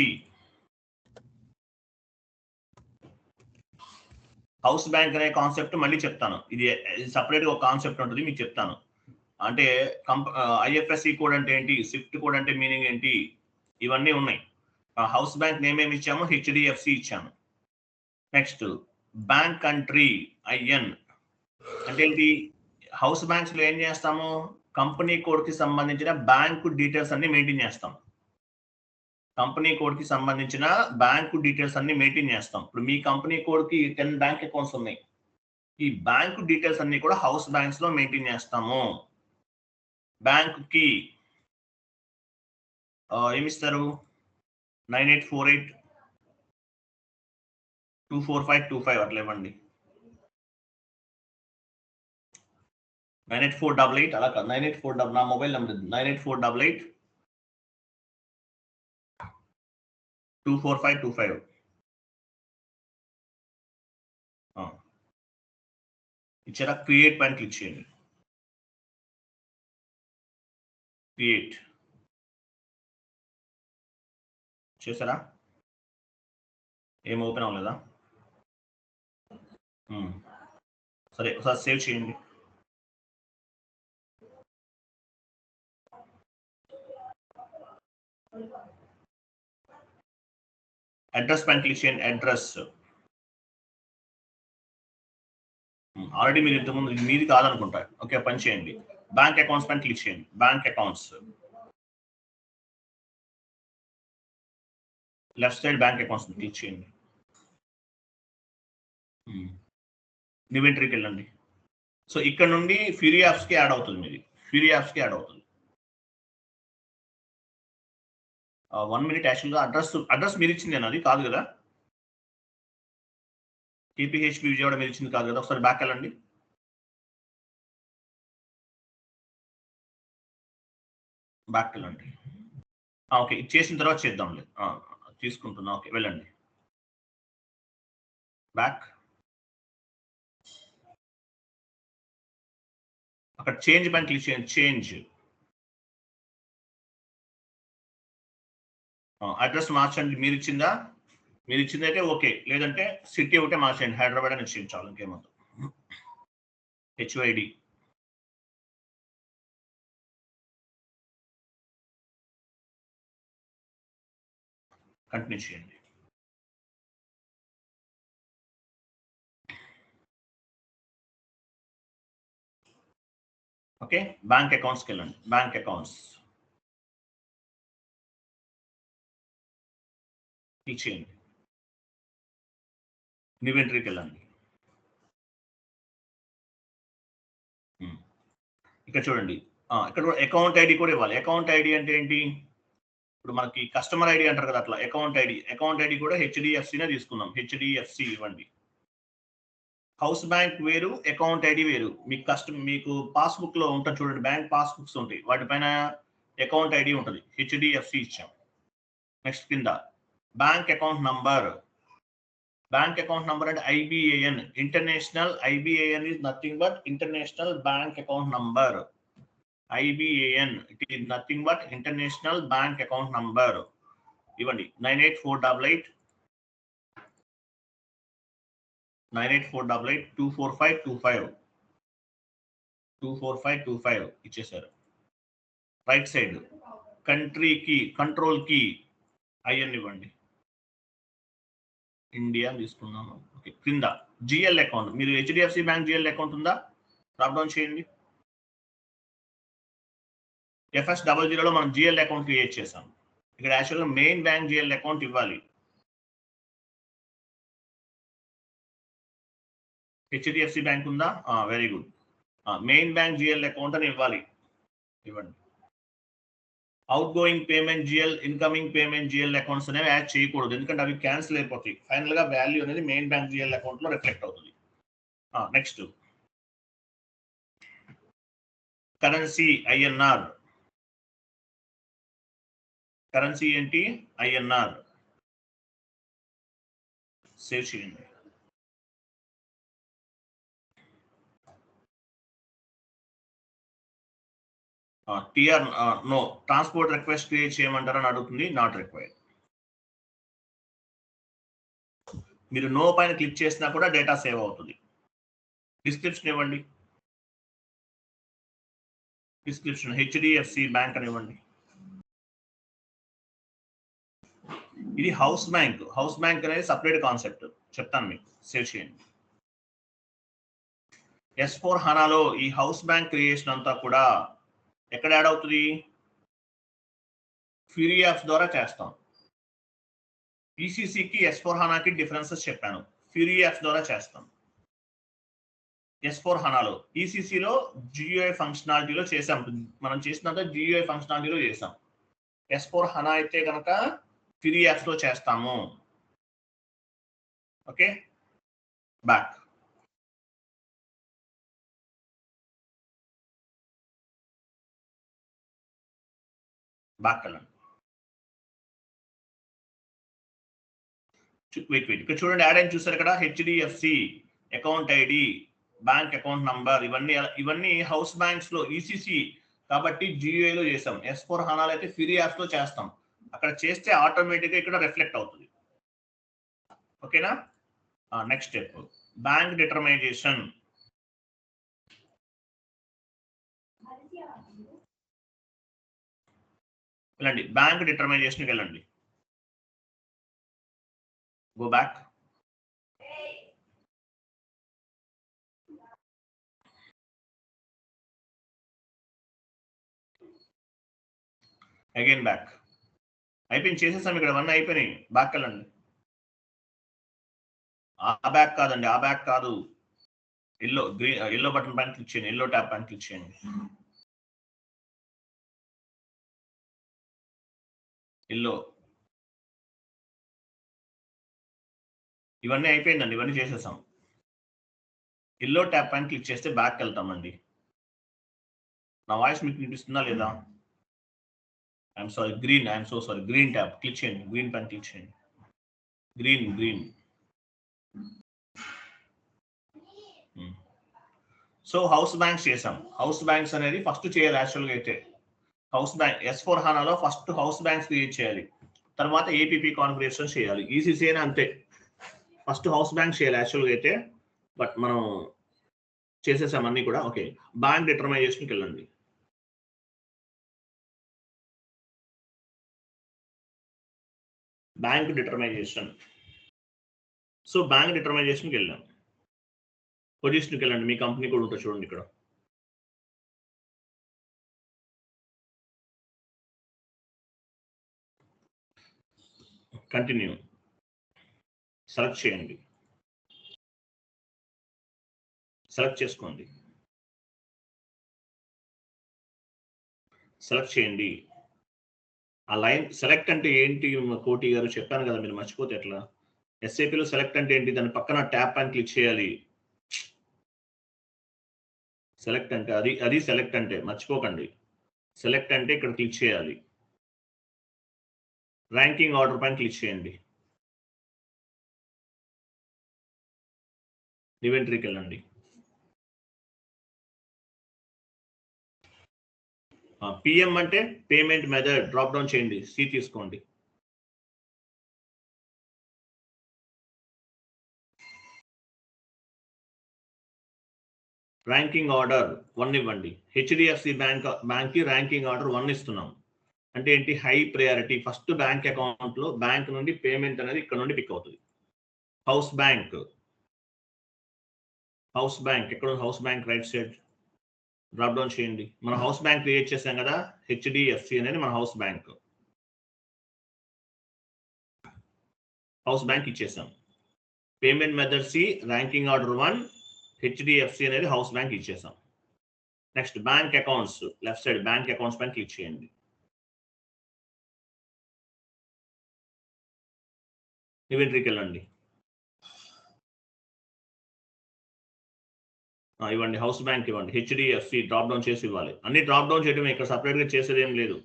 హౌస్ బ్యాంక్ అనే కాన్సెప్ట్ మళ్ళీ చెప్తాను, ఇది సపరేట్ గా ఒక కాన్సెప్ట్ ఉంటుంది, మీకు చెప్తాను. అంటే IFSC కోడ్ అంటే ఏంటి, స్విఫ్ట్ కోడ్ అంటే మీనింగ్ ఏంటి, ఇవన్నీ ఉన్నాయి. హౌస్ బ్యాంక్ నేమ్ ఏమి ఇచ్చాము? HDFC ఇచ్చాము. నెక్స్ట్ బ్యాంక్ కంట్రీ IN అంటే ఏంటి? హౌస్ బ్యాంక్స్ లో ఏం చేస్తాము? కంపెనీ కోడ్ కి సంబంధించిన బ్యాంకు డీటెయిల్స్ అన్ని మెయింటైన్ చేస్తాం. కంపెనీ కోడ్ కి సంబంధించిన బ్యాంకు డీటెయిల్స్ అన్ని మెయింటైన్ చేస్తాం. ఇప్పుడు మీ కంపెనీ కోడ్ కి 10 బ్యాంక్ అకౌంట్స్ ఉన్నాయి. ఈ బ్యాంకు డీటెయిల్స్ అన్ని కూడా హౌస్ బ్యాంక్స్ లో మెయింటైన్ చేస్తాము. బ్యాంక్ కి ఏమిస్తారు? 9848245245 అట్లా ఇవ్వండి. 98488 అలా కాదు, 984 నా మొబైల్ నెంబర్ 98488245245. ఇచ్చారా? క్రియేట్ పైన క్లిక్ చేయండి. క్రియేట్ చేశారా? ఏం ఓపెన్ అవ్వలేదా? సరే ఒకసారి సేవ్ చేయండి. అడ్రస్ పైన క్లిక్ చేయండి. అడ్రస్ ఆల్రెడీ మీరు ఇంతకుముందు మీది కాదనుకుంటా. ఓకే, పని చేయండి. బ్యాంక్ అకౌంట్స్ పైన క్లిక్ చేయండి. Bank accounts left side bank accounts click చేయండి. ఇన్వెంటరీకి వెళ్ళండి. సో ఇక్కడ నుండి ఫ్రీ యాప్స్ కి యాడ్ అవుతుంది. మీది ఫ్రీ యాప్స్ కి యాడ్ అవుతుంది. 1 minute. యాక్చువల్గా అడ్రస్ మీరు ఇచ్చింది అది కాదు కదా? TPHP విజయవాడ మీరు ఇచ్చింది కాదు కదా? ఒకసారి బ్యాక్ వెళ్ళండి. బ్యాక్ వెళ్ళండి. ఓకే, ఇది చేసిన తర్వాత చేద్దాంలే. తీసుకుంటున్నా. ఓకే, వెళ్ళండి. బ్యాక్. అక్కడ చేంజ్ పైన క్లిక్ చేయండి. చేంజ్ అడ్రస్ మార్చండి. మీరు ఇచ్చిందా? మీరు ఇచ్చిందైతే ఓకే, లేదంటే సిటీ ఒకటే మార్చండి. హైదరాబాద్ అని ఇచ్చేయండి చాలు, ఇంకేమవుతుంది. HYD కంటిన్యూ చేయండి. ఓకే, బ్యాంక్ అకౌంట్స్కి వెళ్ళండి. బ్యాంక్ అకౌంట్స్ క్లిక్ చేయండి. ఇన్వెంటరీకి వెళ్ళండి. ఇక్కడ చూడండి, ఇక్కడ అకౌంట్ ఐడి కూడా ఇవ్వాలి. అకౌంట్ ఐడి అంటే ఏంటి? ఇప్పుడు మనకి కస్టమర్ ఐడి అంటారు కదా, అట్లా అకౌంట్ ఐడి కూడా HDFCనే తీసుకుందాం. HDFC ఇవ్వండి. హౌస్ బ్యాంక్ వేరు, అకౌంట్ ఐడి వేరు. మీకు పాస్బుక్ లో ఉంటుంది చూడండి, బ్యాంక్ పాస్బుక్స్ ఉంటాయి, వాటిపైన అకౌంట్ ఐడి ఉంటుంది. HDFC ఇచ్చాం. నెక్స్ట్ కింద bank account number. Bank account number అంటే IBAN. International IBAN is nothing but international bank account number. IBAN, it is nothing but international bank account number. ఇవ్వండి 98488 24525 24525 ఇచ్చేసారు. Right side country కి control కి IN ఇవ్వండి, India తీసుకున్నాము. Okay, క్రింద GL account, మీరు HDFC bank GL account ఉందా? Drop down చేయండి. FS00లో మనం GL అకౌంట్ క్రియేట్ చేసాం. ఇక్కడ యాక్చువల్గా మెయిన్ బ్యాంక్ GL అకౌంట్ ఇవ్వాలి. HDFC బ్యాంక్ ఉందా? Very good. Main bank GL account అని ఇవ్వాలి. ఇవ్వండి. Out going payment GL, incoming payment GL accounts అనేవి యాడ్ చేయకూడదు, ఎందుకంటే అవి క్యాన్సిల్ అయిపోతాయి. ఫైనల్ గా వాల్యూ అనేది మెయిన్ బ్యాంక్ GL అకౌంట్ లో రిఫ్లెక్ట్ అవుతుంది. Next currency INR. కరెన్సీ ఏంటి? INR. సేవ్ చేయండి. TR no, transport request create చేయమంటారని అడుగుతుంది. Not required. మీరు నో పైన క్లిక్ చేసినా కూడా డేటా సేవ్ అవుతుంది. డిస్క్రిప్షన్ ఇవ్వండి. డిస్క్రిప్షన్ HDFC బ్యాంక్ అని ఇవ్వండి. ఇది హౌస్ బ్యాంక్. హౌస్ బ్యాంక్ అనేది సపరేట్ కాన్సెప్ట్, చెప్తాను మీకు. సేవ్ చేయండి. S4 హనాలో ఈ హౌస్ బ్యాంక్ క్రియేషన్ అంతా కూడా ఎక్కడ యాడ్ అవుతుంది? ఫ్యూరీ యాప్స్ ద్వారా చేస్తాం. ECCకి S4 హనాకి డిఫరెన్సెస్ చెప్పాను. ఫ్యూరీ యాప్స్ ద్వారా చేస్తాం. S4 హనాలో ECCలో GUI ఫంక్షనాలిటీలో చేసాం. మనం చేసినంత GUI ఫంక్షనాలిటీలో చేసాం. S4 హనా అయితే కనుక ఫ్యూరీ యాప్స్ లో చేస్తాము. Okay, back. బ్యాక్ వెళ్ళండి. వెయిట్ ఇక్కడ చూడండి, యాడ్ అని చూసారు ఇక్కడ. HDFC account ID, bank account number, ఇవన్నీ హౌస్ బ్యాంక్స్ లో ECC కాబట్టి GUI లో చేసాం. S4 హనాలో అయితే ఫ్యూరీ యాప్స్ లో చేస్తాం. అక్కడ చేస్తే ఆటోమేటిక్ గా ఇక్కడ రిఫ్లెక్ట్ అవుతుంది. ఓకేనా? Next step bank determination. వెళ్ళండి, బ్యాంక్ డిటర్మైజేషన్కి వెళ్ళండి. Go back. Again back. అయిపోయింది, చేసేసాం. ఇక్కడ 1 అయిపోయినాయి. బ్యాక్ వెళ్ళండి. ఆ బ్యాక్ కాదండి, ఆ బ్యాక్ కాదు. ఎల్లో బటన్ పైన క్లిక్ చేయండి. ఎల్లో ట్యాబ్ పైన క్లిక్ చేయండి. ఎల్లో. ఇవన్నీ అయిపోయిందండి, ఇవన్నీ చేసేసాం. ఎల్లో ట్యాబ్ పైన క్లిక్ చేస్తే బ్యాక్ వెళ్తామండి. నా వాయిస్ మీకు వినిపిస్తుందా లేదా? I'm sorry, green. I'm so sorry, green tab click చేయండి. గ్రీన్ పైన క్లిక్ చేయండి. గ్రీన్. సో హౌస్ బ్యాంక్స్ చేసాం. హౌస్ బ్యాంక్స్ అనేది ఫస్ట్ చేయాలి యాక్చువల్గా అయితే. హౌస్ బ్యాంక్ S4 హనాలో ఫస్ట్ హౌస్ బ్యాంక్స్ క్రియేట్ చేయాలి, తర్వాత APP కాన్ఫిగరేషన్ చేయాలి. ECC అయినా అంతే, ఫస్ట్ హౌస్ బ్యాంక్ చేయాలి యాక్చువల్గా అయితే. బట్ మనం చేసేసాం అన్ని కూడా. ఓకే, బ్యాంక్ డిటర్మైజేషన్కి వెళ్ళండి. బ్యాంక్ డిటర్మైజేషన్. సో బ్యాంక్ డిటర్మైజేషన్కి వెళ్ళాం. పొజిషన్కి వెళ్ళండి, మీ కంపెనీ కూడా ఉంటుంది చూడండి ఇక్కడ. కంటిన్యూ. సెలెక్ట్ చేయండి. సెలెక్ట్ చేసుకోండి. సెలెక్ట్ చేయండి. ఆ లైన్ సెలెక్ట్ అంటే ఏంటి కోటి గారు? చెప్పాను కదా, మీరు మర్చిపోతే ఎట్లా? SAPలో సెలెక్ట్ అంటే ఏంటి? దాని పక్కన ట్యాప్ అని క్లిక్ చేయాలి. సెలెక్ట్ అంటే అది సెలెక్ట్ అంటే మర్చిపోకండి. సెలెక్ట్ అంటే ఇక్కడ క్లిక్ చేయాలి. ర్యాంకింగ్ ఆర్డర్ పైన క్లిక్ చేయండి. ఇన్వెంటరీకి వెళ్ళండి. పిఎం అంటే పేమెంట్ మెథడ్ డ్రాప్ డౌన్ చేయండి, సి తీసుకోండి. ర్యాంకింగ్ ఆర్డర్ 1 ఇవ్వండి. హెచ్డిఎఫ్సి బ్యాంక్ కి ర్యాంకింగ్ ఆర్డర్ 1 ఇస్తున్నాం. అంటే ఏంటి? High priority. First bank account లో బ్యాంక్ నుండి పేమెంట్ అనేది ఇక్కడ నుండి పిక్ అవుతుంది. హౌస్ బ్యాంక్ ఎక్కడ? House bank right side drop down చేయండి. మనం హౌస్ బ్యాంక్ క్రియేట్ చేసాం కదా, హెచ్డిఎఫ్సి అనేది మన హౌస్ బ్యాంక్ ఇచ్చేసాం. Payment method see, ranking order 1, HDFC అనేది హౌస్ బ్యాంక్ ఇచ్చేసాం. Next bank accounts left side bank accounts పైన క్లిక్ చేయండి. ఇవెంట్రీకి వెళ్ళండి. ఇవ్వండి, హౌస్ బ్యాంక్ ఇవ్వండి. హెచ్డిఎఫ్సి డ్రాప్ డౌన్ చేసి ఇవ్వాలి. అన్ని డ్రాప్ డౌన్ చేయడం, ఇక్కడ సపరేట్ గా చేసేది ఏం లేదు.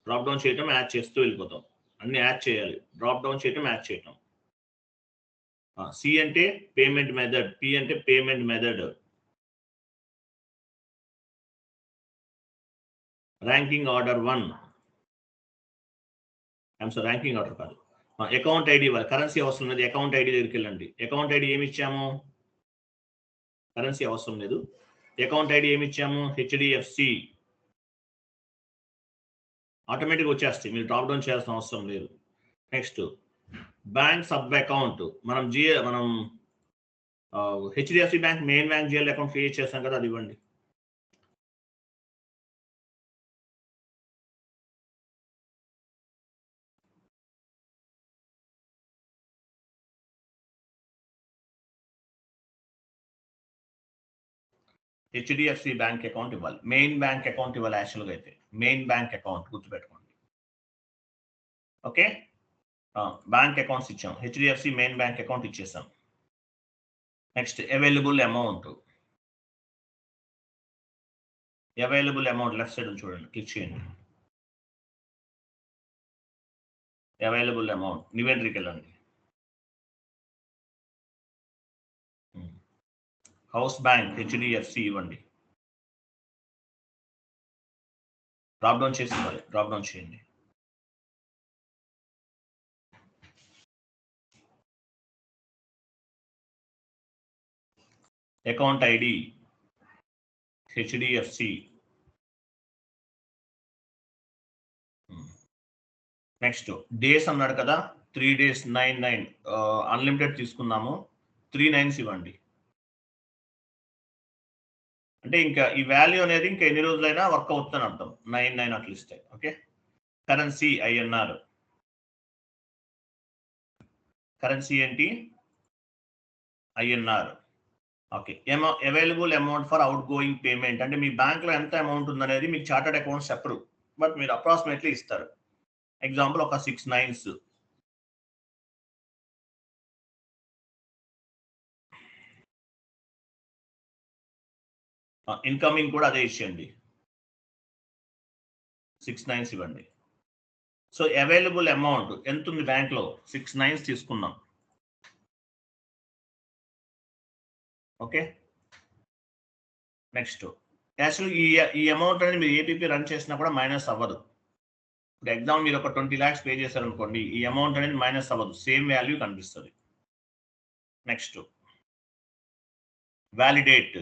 డ్రాప్ డౌన్ చేయటం, యాడ్ చేస్తూ వెళ్ళిపోతాం. అన్ని యాడ్ చేయాలి. డ్రాప్ డౌన్ చేయటం, యాడ్ చేయటం. సి అంటే పేమెంట్ మెథడ్, పి అంటే payment method, ranking order 1, ranking order కాదు, అకౌంట్ ఐడి ఇవ్వాలి. కరెన్సీ అవసరం లేదు. అకౌంట్ ఐడి దగ్గరికి వెళ్ళండి. అకౌంట్ ఐడి ఏమి ఇచ్చాము? కరెన్సీ అవసరం లేదు. అకౌంట్ ఐడి ఏమి ఇచ్చాము? హెచ్డిఎఫ్సి. ఆటోమేటిక్ వచ్చేస్తాయి, మీరు డ్రాప్ డౌన్ చేయాల్సిన అవసరం లేదు. నెక్స్ట్ బ్యాంక్ సబ్ అకౌంట్, మనం HDFC bank main bank GL account create చేస్తాం కదా, అది ఇవ్వండి. హెచ్డిఎఫ్సి బ్యాంక్ అకౌంట్ ఇవ్వాలి. మెయిన్ బ్యాంక్ అకౌంట్ ఇవ్వాలి. యాక్చువల్గా అయితే మెయిన్ బ్యాంక్ అకౌంట్ గుర్తుపెట్టుకోండి. ఓకే, బ్యాంక్ అకౌంట్స్ ఇచ్చాం. హెచ్డిఎఫ్సి మెయిన్ బ్యాంక్ అకౌంట్ ఇచ్చేసాం. Next available amount left side చూడండి, క్లిక్ చేయండి. అవైలబుల్ అమౌంట్ ఇన్వెంటరీకి వెళ్ళండి. హౌస్ బ్యాంక్ హెచ్డిఎఫ్సి ఇవ్వండి. డ్రాప్ డౌన్ చేసి ఇవ్వాలి. డ్రాప్ డౌన్ చేయండి. Account ID HDFC. Next days అన్నాడు కదా, 3 days 9 అన్లిమిటెడ్ తీసుకున్నాము. 3 9s ఇవ్వండి. అంటే ఇంకా ఈ వాల్యూ అనేది ఇంకా ఎన్ని రోజులైనా వర్క్ అవుతుందని అర్థం. 9 9 అట్లా ఇస్తే. Okay, currency INR. కరెన్సీ ఏంటి? INR. Okay, available amount for outgoing payment అంటే మీ బ్యాంక్ లో ఎంత అమౌంట్ ఉందనేది మీకు చార్టర్డ్ అకౌంట్స్ చెప్పరు, బట్ మీరు అప్రాక్సిమేట్లీ ఇస్తారు. ఎగ్జాంపుల్ ఒక 6 9s. ఇన్కమింగ్ కూడా అదే ఇచ్చేయండి. 6 9s ఇవ్వండి. సో అవైలబుల్ అమౌంట్ ఎంత ఉంది బ్యాంక్ లో? 6 9s తీసుకున్నాం. ఓకే, నెక్స్ట్ యాక్చువల్ ఈ అమౌంట్ అనేది మీరు ఏపీపీ రన్ చేసినా కూడా మైనస్ అవ్వదు. ఇప్పుడు ఎగ్జామ్ మీరు ఒక 20 lakhs పే చేశారు అనుకోండి, ఈ అమౌంట్ అనేది మైనస్ అవ్వదు, సేమ్ వాల్యూ కనిపిస్తుంది. నెక్స్ట్ వ్యాలిడేట్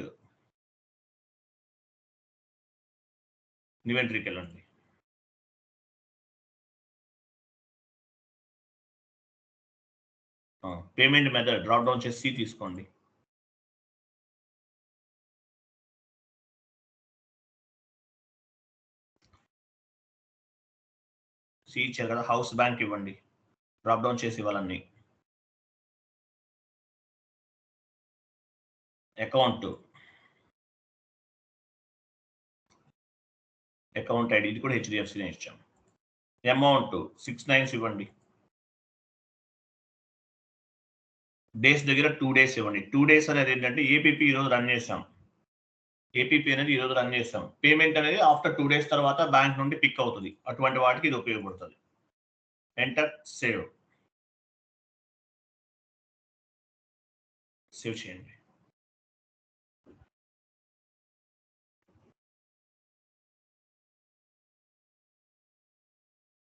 ఇన్వెంటరీకి వెళ్ళండి. పేమెంట్ మెథడ్ డ్రాప్ డౌన్ చేసి సి తీసుకోండి. సి ఇచ్చారు కదా, హౌస్ బ్యాంక్ ఇవ్వండి. డ్రాప్ డౌన్ చేసి ఇవ్వాలన్నీ. అకౌంట్ ఐడి ఇది కూడా హెచ్డిఎఫ్సి ఇచ్చాం. అమౌంట్ 6 9s ఇవ్వండి. డేస్ దగ్గర 2 days ఇవ్వండి. 2 days అనేది ఏంటంటే ఏపీపీ ఈరోజు రన్ చేసాం. పేమెంట్ అనేది ఆఫ్టర్ 2 days తర్వాత బ్యాంక్ నుండి పిక్ అవుతుంది. అటువంటి వాటికి ఇది ఉపయోగపడుతుంది. ఎంటర్, సేవ్ చేయండి.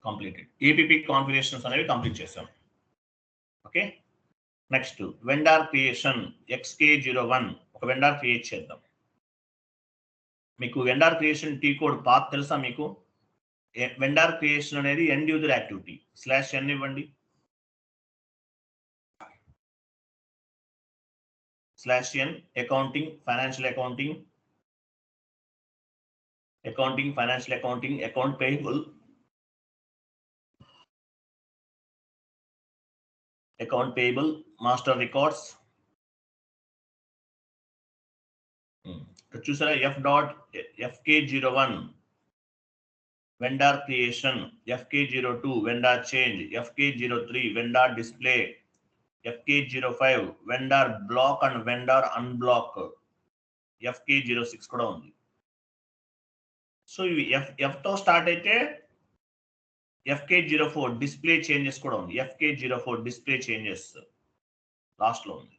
కంప్లీటెడ్. ఏపీపీ కాన్ఫిగరేషన్స్ అనేవి కంప్లీట్ చేసాం. Okay, next vendor creation XK01 ఒక వెండార్ క్రియేట్ చేద్దాం. మీకు vendor creation T code path తెలుసా మీకు? వెండార్ క్రియేషన్ అనేది ఎండ్ యూజర్ యాక్టివిటీ /n ఇవ్వండి, /n accounting financial accounting financial accounting account payable master records. చూసారా F.FK01 vendor creation, FK02 vendor change, FK03 vendor display, FK05 vendor block and vendor unblock, FK06 కూడా ఉంది. So ఇవి F తో start అయితే FK04 display changes కూడా ఉంది. FK04 display changes last లో ఉంది.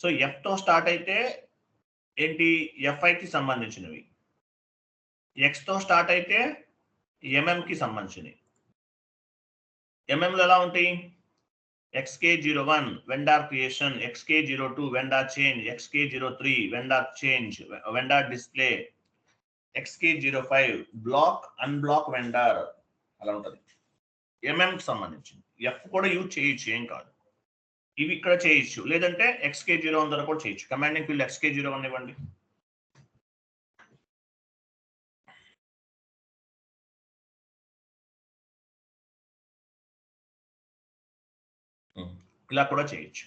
సో F తో స్టార్ట్ అయితే ఏంటి? FI కి సంబంధించినవి. X తో స్టార్ట్ అయితే MM కి సంబంధించినవి. MM లో ఎలా ఉంటాయి? XK01 vendor creation, XK02 vendor change, XK03 vendor change vendor display, XK05 block unblock vendor అలా ఉంటుంది. MM కి సంబంధించింది. F కూడా యూజ్ చేయొచ్చు, ఏం కాదు. ఇవి ఇక్కడ చేయొచ్చు, లేదంటే XK01 ద్వారా కూడా చేయొచ్చు. కమాండింగ్ ఫీల్డ్ XK01 ఇవ్వండి. ఇలా కూడా చేయొచ్చు.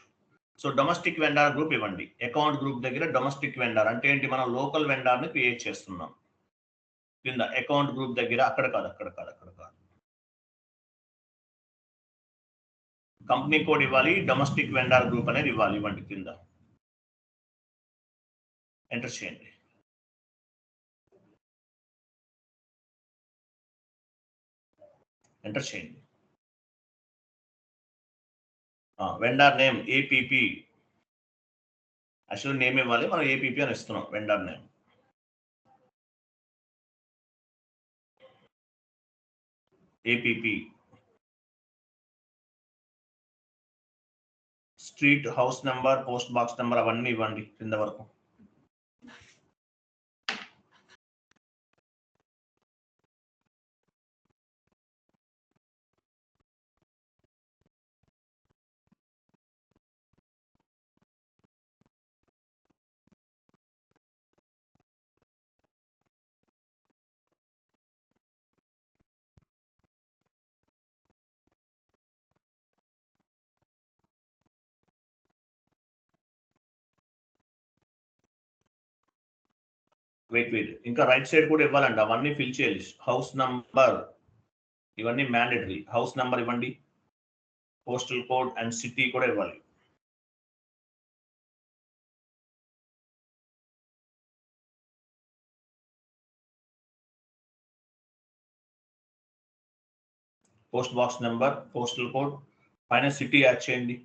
సో డొమెస్టిక్ వెండార్ గ్రూప్ ఇవ్వండి. అకౌంట్ గ్రూప్ దగ్గర డొమెస్టిక్ వెండార్ అంటే ఏంటి? మనం లోకల్ వెండార్ ని క్రియేట్ చేస్తున్నాం. కింద అకౌంట్ గ్రూప్ దగ్గర అక్కడ కాదు. కంపెనీ కోడ్ ఇవ్వాలి, డొమెస్టిక్ వెండార్ గ్రూప్ అనేది ఇవ్వండి. కింద ఎంటర్ చేయండి. Vendor name APP, actual name ఇవ్వాలి, మనం APP అని ఇస్తున్నాం. Vendor name APP, street, house number, post box number అవన్నీ ఇవ్వండి కింద వరకు. వెయిట్ ఇంకా రైట్ సైడ్ కూడా ఇవ్వాలండి, అవన్నీ ఫిల్ చేయాలి. హౌస్ నంబర్ ఇవన్నీ మ్యాండేటరీ. హౌస్ నంబర్ ఇవ్వండి, పోస్టల్ కోడ్ అండ్ సిటీ కూడా ఇవ్వాలి. Post box number, postal code, పైన సిటీ యాడ్ చేయండి.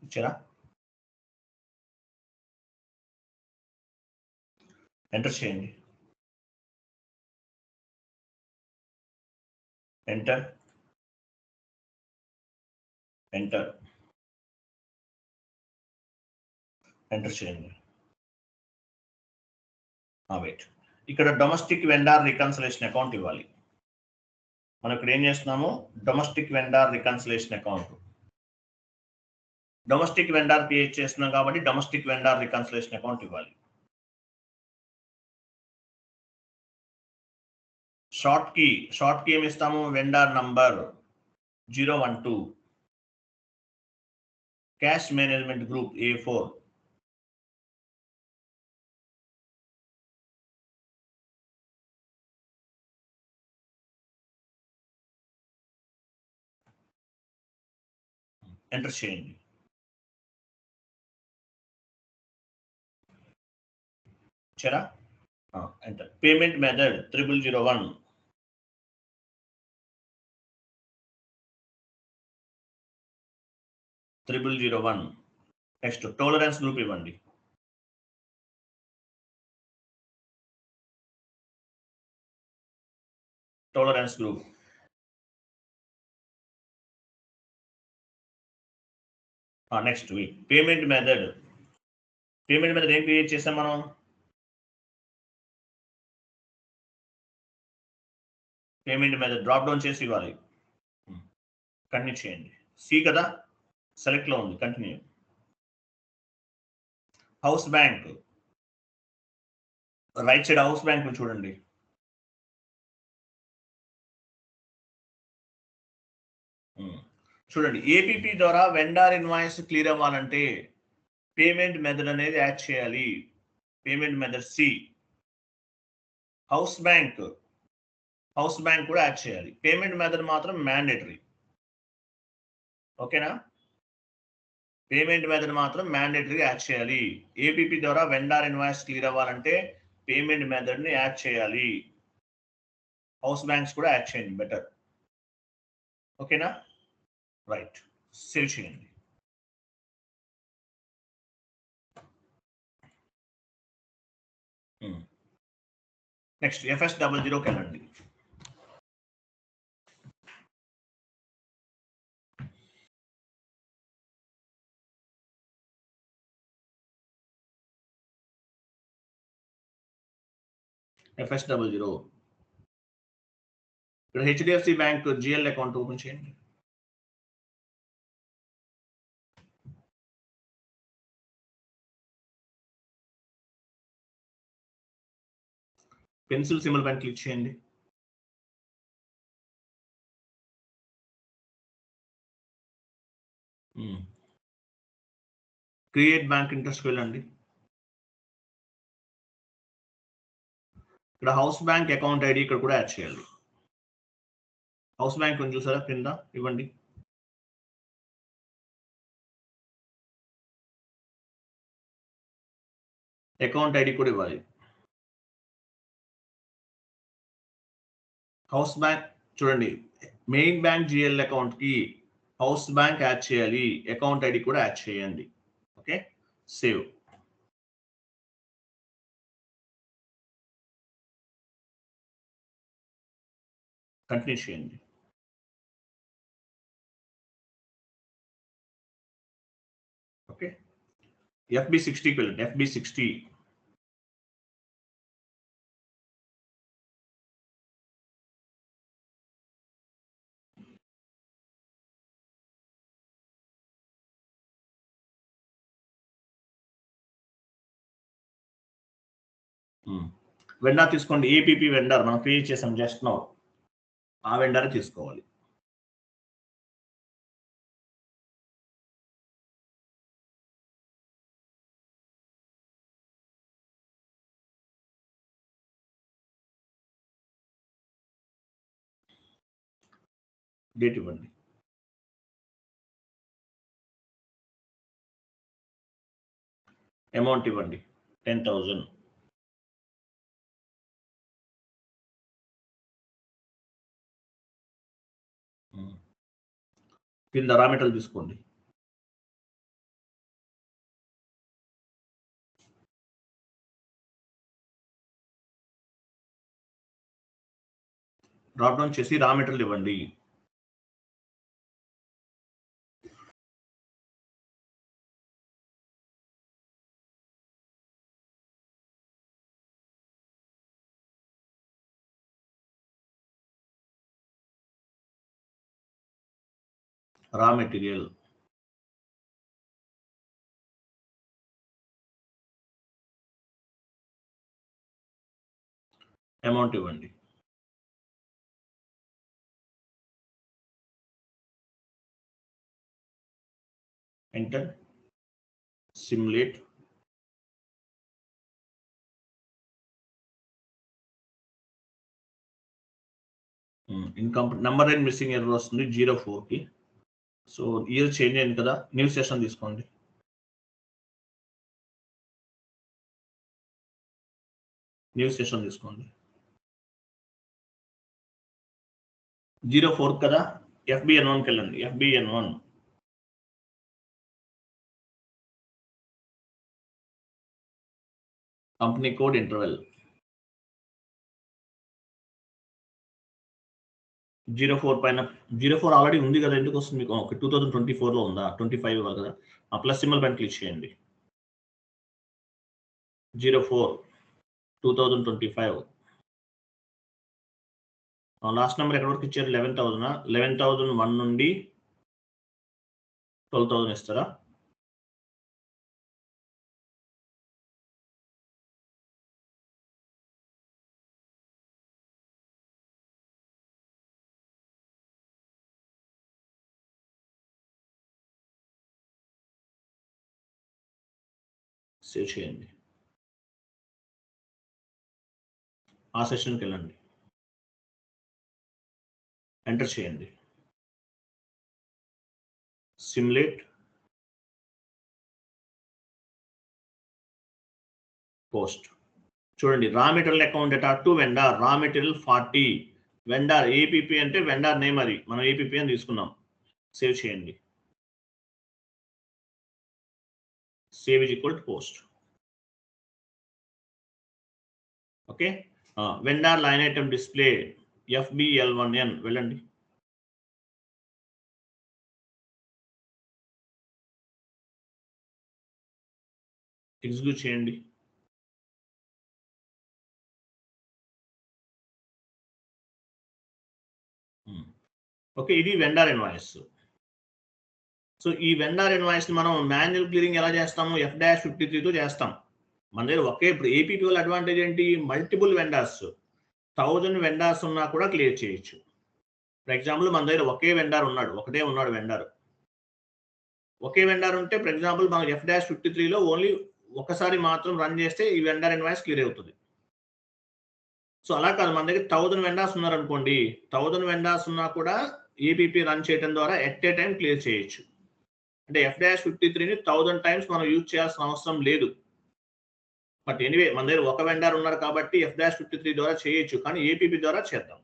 ఇచ్చారా? ఎంటర్ చేయండి. ఎంటర్ చేయండి. వెయిట్, ఇక్కడ డొమెస్టిక్ వెండార్ రికన్సిలేషన్ అకౌంట్ ఇవ్వాలి. మనం ఇక్కడ ఏం చేస్తున్నాము? Domestic vendor reconciliation account. Domestic vendor create చేస్తున్నాం కాబట్టి డొమెస్టిక్ వెండార్ రికన్సిలేషన్ అకౌంట్ ఇవ్వాలి. షార్ట్ కీ ఏమి ఇస్తాము? Vendor number 012, cash management group A4, enter చేయండి. చరా enter. Payment method 0001. Next tolerance group ఇవ్వండి. Tolerance group next payment method ఏం create చేసాం మనం? పేమెంట్ మెథడ్ డ్రాప్ డౌన్ చేసి ఇవ్వాలి. కంటిన్యూ చేయండి. సి కదా, సెలెక్ట్ లో ఉంది. Continue. House bank right side house bank చూడండి. చూడండి, ఏపీపీ ద్వారా వెండార్ ఇన్వాయిస్ క్లియర్ అవ్వాలంటే పేమెంట్ మెథడ్ అనేది యాడ్ చేయాలి. Payment method see. House bank కూడా యాడ్ చేయాలి. పేమెంట్ మెథడ్ మాత్రం మ్యాండేటరీ. ఓకేనా? పేమెంట్ మెథడ్ మాత్రం మ్యాండేటరీ యాడ్ చేయాలి. ఏపీపీ ద్వారా వెండార్ ఇన్వాయిస్ క్లియర్ అవ్వాలంటే పేమెంట్ మెథడ్ ని యాడ్ చేయాలి. హౌస్ బ్యాంక్స్ కూడా యాడ్ చేయండి, బెటర్. ఓకేనా? రైట్, సేవ్ చేయండి. నెక్స్ట్ FS00కి వెళ్ళండి. FS00 ఇక్కడ HDFC bank GL account open చేయండి. పెన్సిల్ సింబల్ పైన క్లిక్ చేయండి. క్రియేట్ బ్యాంక్ ఇంట్రెస్ట్కి వెళ్ళండి. ఇక్కడ హౌస్ బ్యాంక్ అకౌంట్ ఐడి ఇక్కడ కూడా యాడ్ చేయాలి. హౌస్ బ్యాంక్ కొంచెం చూసారా, కింద ఇవ్వండి. అకౌంట్ ఐడి కూడా ఇవ్వాలి. హౌస్ బ్యాంక్ చూడండి, మెయిన్ బ్యాంక్ GL అకౌంట్ కి హౌస్ బ్యాంక్ యాడ్ చేయాలి. అకౌంట్ ఐడి కూడా యాడ్ చేయండి. Okay, save. కంటిన్యూ చేయండి. ఓకే, FB60కి వెళ్ళండి. FB60 వెండర్ తీసుకోండి. ఏపీపీ వెండర్ మనం క్రియేట్ చేసాం జస్ట్ నౌ, ఆ వెండర్ తీసుకోవాలి. డేట్ ఇవ్వండి. అమౌంట్ ఇవ్వండి 10,000. కింద రా మెటీరియల్ తీసుకోండి. డ్రాప్ డౌన్ చేసి రా మెటీరియల్ ఇవ్వండి. రా మెటీరియల్ అమౌంట్ ఇవ్వండి. Enter. Simulate. Incomplete number and missing error వస్తుంది 04కి. సో ఇయర్ చేంజ్ అయింది కదా, న్యూ సెషన్ తీసుకోండి. న్యూ సెషన్ తీసుకోండి. 04 కదా, FBN1కి వెళ్ళండి. FBN1 కంపెనీ కోడ్ ఇంటర్వెల్ 04 పైన 04 ఆల్రెడీ ఉంది కదా, ఎందుకు వస్తుంది మీకు? 2024లో ఉందా? 25 ఇవ్వాలి కదా, ఆ ప్లస్ సింబల్ పైన క్లిక్ చేయండి. 04 2025 లాస్ట్ నెంబర్ ఎక్కడ వరకు ఇచ్చారు? 11,000. 11,001 నుండి 12,000 ఇస్తారా? సేవ్ చేయండి. ఆ సెషన్కి వెళ్ళండి, ఎంటర్ చేయండి. Simulate post. చూడండి, raw material account data to vendor, raw material 40, vendor APP అంటే వెండర్ నేమ్, అది మనం ఏపీపీ అని తీసుకున్నాం. సేవ్ చేయండి. Save is equal to post. Okay, vendor line item display FBL1N వెళ్ళండి. ఎగ్జిక్యూట్ చేయండి. ఓకే, ఇది వెండర్ ఇన్వాయిస్. సో ఈ వెండర్ ఇన్వాయిస్ ని మనం మాన్యువల్ క్లియరింగ్ ఎలా చేస్తాము? F-53తో చేస్తాం. మన దగ్గర ఒకే, ఇప్పుడు ఏపీపీ వాళ్ళ అడ్వాంటేజ్ ఏంటి? మల్టిపుల్ వెండర్స్, 1000 వెండర్స్ ఉన్నా కూడా క్లియర్ చేయొచ్చు. ఫర్ ఎగ్జాంపుల్ మన దగ్గర ఒకే వెండర్ ఉన్నాడు, ఒకటే ఉన్నాడు వెండర్. ఒకే వెండర్ ఉంటే ఫర్ ఎగ్జాంపుల్ మనం F-53లో ఓన్లీ ఒకసారి మాత్రం రన్ చేస్తే ఈ వెండర్ ఇన్వాయిస్ క్లియర్ అవుతుంది. సో అలా కాదు, మన దగ్గర 1000 వెండర్స్ ఉన్నారు అనుకోండి, 1000 వెండర్స్ ఉన్నా కూడా ఏపీపీ రన్ చేయడం ద్వారా ఎట్ ఏ టైం క్లియర్ చేయొచ్చు. అంటే F-53ని 1000 టైమ్స్ మనం యూజ్ చేయాల్సిన అవసరం లేదు. బట్ ఎనీవే మన దగ్గర ఒక వెండర్ ఉన్నారు కాబట్టి F-53 ద్వారా చేయొచ్చు, కానీ ఏపీపీ ద్వారా చేద్దాం.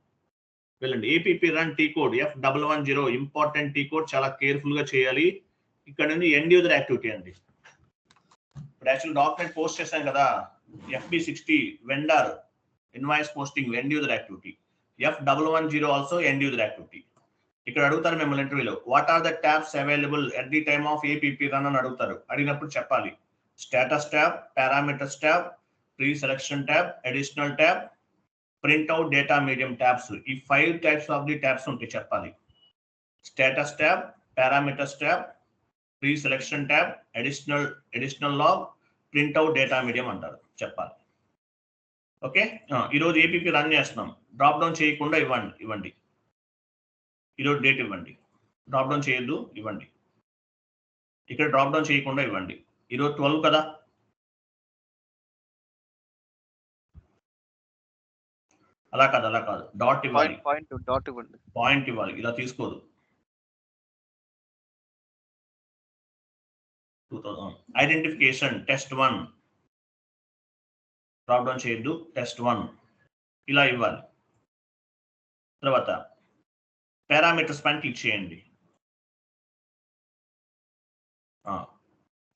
వెళ్ళండి, APP run T code F110, important T code, చాలా కేర్ఫుల్ గా చేయాలి. ఇక్కడ నుండి ఎండ్ యూజర్ యాక్టివిటీ అండి. ఇప్పుడు యాక్చువల్ డాక్యుమెంట్ పోస్ట్ చేశాం కదా, FB60 vendor invoice posting end user activity, F110 also end user activity. ఇక్కడ అడుగుతారు మిమ్మల్ని ఇంటర్వ్యూలో, what are the tabs available at the time of APP run అని అడుగుతారు. అడిగినప్పుడు చెప్పాలి status tab, parameters tab, pre selection tab, additional tab, printout data medium tabs. ఈ 5 types of the tabs ఉంటాయి చెప్పాలి. Status tab, parameters tab, pre selection tab, additional log, printout data medium అంటారు చెప్పాలి. Okay, ఈరోజు ఏపీపీ రన్ చేస్తున్నాం, drop down చేయకుండా ఇవ్వండి. ఈరోజు డేట్ ఇవ్వండి, డ్రాప్ డౌన్ చేయొద్దు, ఇవ్వండి. ఇక్కడ డ్రాప్ డౌన్ చేయకుండా ఇవ్వండి. ఈరోజు 12 కదా, అలా కాదు, డాట్ ఇవ్వాలి, పాయింట్ ఇవ్వాలి, ఇలా తీసుకోదు. 2000 ఐడెంటిఫికేషన్ టెస్ట్ 1, డ్రాప్ డౌన్ చేయొద్దు, టెస్ట్ 1 ఇలా ఇవ్వాలి. తర్వాత పారామీటర్స్ పైన క్లిక్ చేయండి.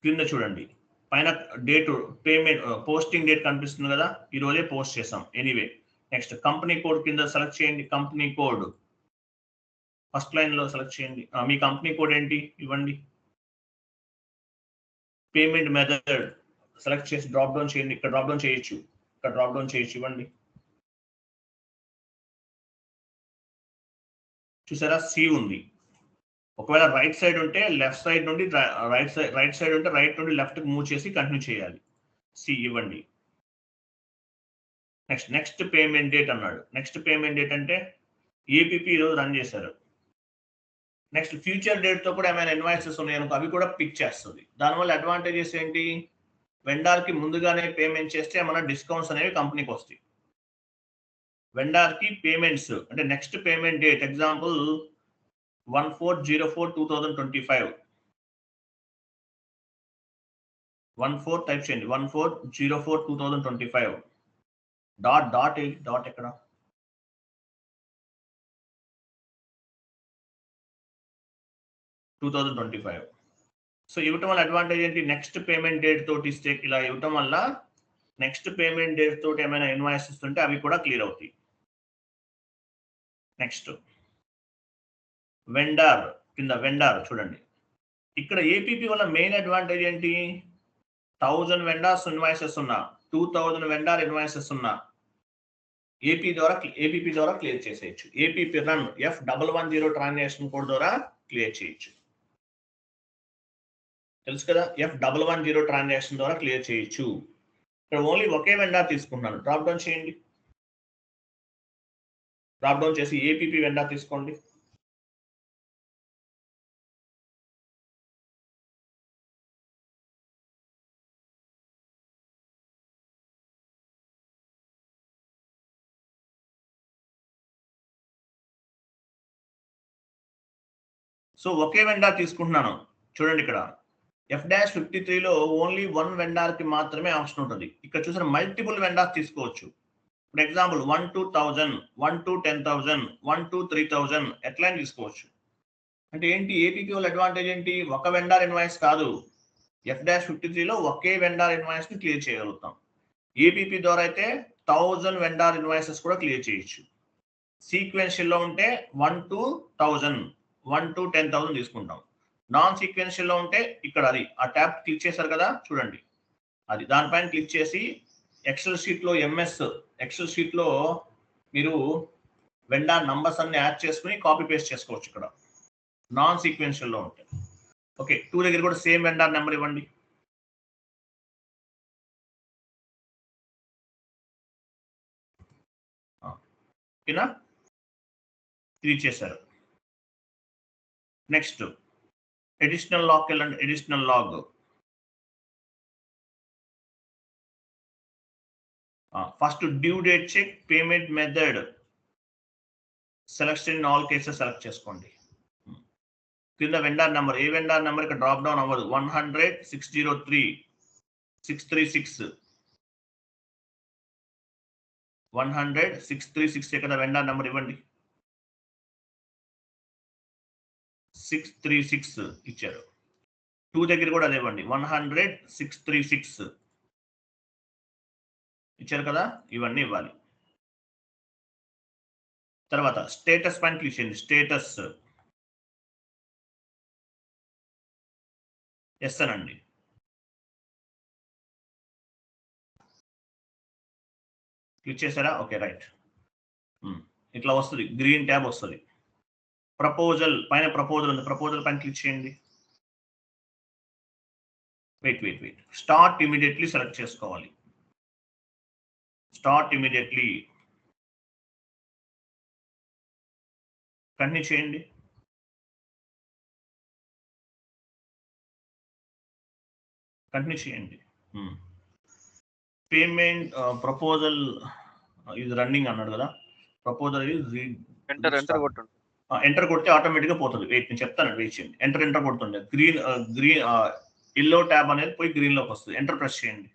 కింద చూడండి, పైన డేట్, పేమెంట్, పోస్టింగ్ డేట్ కనిపిస్తుంది కదా, ఈ రోజే పోస్ట్ చేసాం. ఎనీవే, నెక్స్ట్ కంపెనీ కోడ్ కింద సెలెక్ట్ చేయండి. కంపెనీ కోడ్ ఫస్ట్ లైన్ లో సెలెక్ట్ చేయండి. మీ కంపెనీ కోడ్ ఏంటి ఇవ్వండి. పేమెంట్ మెథడ్ సెలెక్ట్ చేసి డ్రాప్ డౌన్ చేయండి. ఇక్కడ డ్రాప్ డౌన్ చేయొచ్చు, ఇవ్వండి. చూసారా, సి ఉంది. ఒకవేళ రైట్ సైడ్ ఉంటే లెఫ్ట్ సైడ్ నుండి రైట్ సైడ్ ఉంటే రైట్ నుండి లెఫ్ట్ మూవ్ చేసి కంటిన్యూ చేయాలి. సి ఇవ్వండి. నెక్స్ట్ పేమెంట్ డేట్ అన్నాడు. నెక్స్ట్ పేమెంట్ డేట్ అంటే ఏపీపీ ఈరోజు రన్ చేశారు. నెక్స్ట్ ఫ్యూచర్ డేట్ తో కూడా ఏమైనా ఇన్వాయిసెస్ ఉన్నాయనుకో అవి కూడా పిక్ చేస్తుంది. దానివల్ల అడ్వాంటేజెస్ ఏంటి? వెండార్ కి ముందుగానే పేమెంట్ చేస్తే ఏమైనా డిస్కౌంట్స్ అనేవి కంపెనీకి వస్తాయి. వెండార్ కి పేమెంట్స్ అంటే next payment date, example 1404/2025 14 type చేయండి 1404/2025 డాట్ ఎక్కడ 2025. సో ఇవ్వటం వల్ల అడ్వాంటేజ్ ఏంటి? నెక్స్ట్ పేమెంట్ డేట్ తోటి ఇస్తే ఇలా ఇవ్వటం వల్ల నెక్స్ట్ పేమెంట్ డేట్ తోటి ఏమైనా ఇన్వాయిసెస్ ఉంటే అవి కూడా క్లియర్ అవుతాయి. నెక్స్ట్ వెండార్ కింద వెండార్ చూడండి, ఇక్కడ ఏపీపీ వల్ల మెయిన్ అడ్వాంటేజ్ ఏంటి? 1000 వెండార్స్ ఇన్వాయిసెస్ ఉన్నా 2000 వెండార్ ఇన్వాయిసెస్ ఉన్నా ఏపీపీ ద్వారా క్లియర్ చేసేయచ్చు. APP run F110 transaction code ద్వారా క్లియర్ చేయొచ్చు. తెలుసు కదా, F110 ట్రాన్సాక్షన్ ద్వారా క్లియర్ చేయొచ్చు. ఇక్కడ ఓన్లీ ఒకే వెండార్ తీసుకుంటున్నాను. డ్రాప్ డౌన్ చేయండి, డ్రాప్ డౌన్ చేసి ఏపీపీ వెండార్ తీసుకోండి. సో ఒకే వెండార్ తీసుకుంటున్నాను చూడండి. ఇక్కడ F-53లో ఓన్లీ 1 వెండార్ కి మాత్రమే ఆప్షన్ ఉంటుంది. ఇక్కడ చూసిన మల్టిపుల్ వెండార్ తీసుకోవచ్చు. For example 1 to 1000, 1 to 10,000, 1 to 3,000 ఎట్లా తీసుకోవచ్చు. అంటే ఏంటి? ఏపీపీ వాళ్ళ అడ్వాంటేజ్ ఏంటి? ఒక వెండార్ ఇన్వాయిస్ కాదు, F-53లో ఒకే వెండార్ ఇన్వాయిస్ ని క్లియర్ చేయగలుగుతాం. ఏపీపీ ద్వారా అయితే 1000 వెండార్ ఇన్వాయిసెస్ కూడా క్లియర్ చేయొచ్చు. సీక్వెన్షియల్ లో ఉంటే 1 to 1000, 1 to 10,000 తీసుకుంటాం. నాన్ సీక్వెన్షియల్ లో ఉంటే ఇక్కడ అది ఆ ట్యాబ్ క్లిక్ చేశారు కదా చూడండి, అది దానిపైన క్లిక్ చేసి ఎక్సెల్ షీట్ లో మీరు వెండార్ నంబర్స్ అన్ని యాడ్ చేసుకుని కాపీ పేస్ట్ చేసుకోవచ్చు ఇక్కడ నాన్ సీక్వెన్షియల్ లో ఉంటే. ఓకే, 2 దగ్గర కూడా సేమ్ వెండార్ నెంబర్ ఇవ్వండి. ఓకేనా, ఇది చేశారు. నెక్స్ట్ అడిషనల్ లాగ్ వెళ్ళండి. Additional log first due date check, payment method selection in all cases select చేసుకోండి. కింద వెండార్ నెంబర్, ఏ వెండార్ నెంబర్ ఇక్కడ డ్రాప్ డౌన్ అవ్వదు. 100 603 636 100 636 కదా వెండార్ నెంబర్ ఇవ్వండి. 636 ఇచ్చారు. 2 దగ్గర కూడా అదే ఇవ్వండి. 100 636 ఇచ్చారు కదా, ఇవన్నీ ఇవ్వాలి. తర్వాత స్టేటస్ పైన క్లిక్ చేయండి. స్టేటస్ ఎస్ అనండి. క్లిక్ చేశారా? Okay right. ఇట్లా వస్తుంది, గ్రీన్ ట్యాబ్ వస్తుంది. ప్రపోజల్ పైన ప్రపోజల్ ఉంది, ప్రపోజల్ పైన క్లిక్ చేయండి. వెయిట్ స్టార్ట్ ఇమీడియట్లీ సెలెక్ట్ చేసుకోవాలి. స్టార్ట్ ఇమీడియట్లీ కంటిన్యూ చేయండి. పేమెంట్ ప్రపోజల్ ఇది రన్నింగ్ అన్నాడు కదా, ప్రపోజల్ ఎంటర్ కొడితే ఆటోమేటిక్ గా పోతుంది. వెయిట్ నేను చెప్తాను, వెయిట్ చేయండి. ఎంటర్ కొడుతుండే గ్రీన్ ఎల్లో ట్యాబ్ అనేది పోయి గ్రీన్ లోకి వస్తుంది. ఎంటర్ ప్రెస్ చేయండి.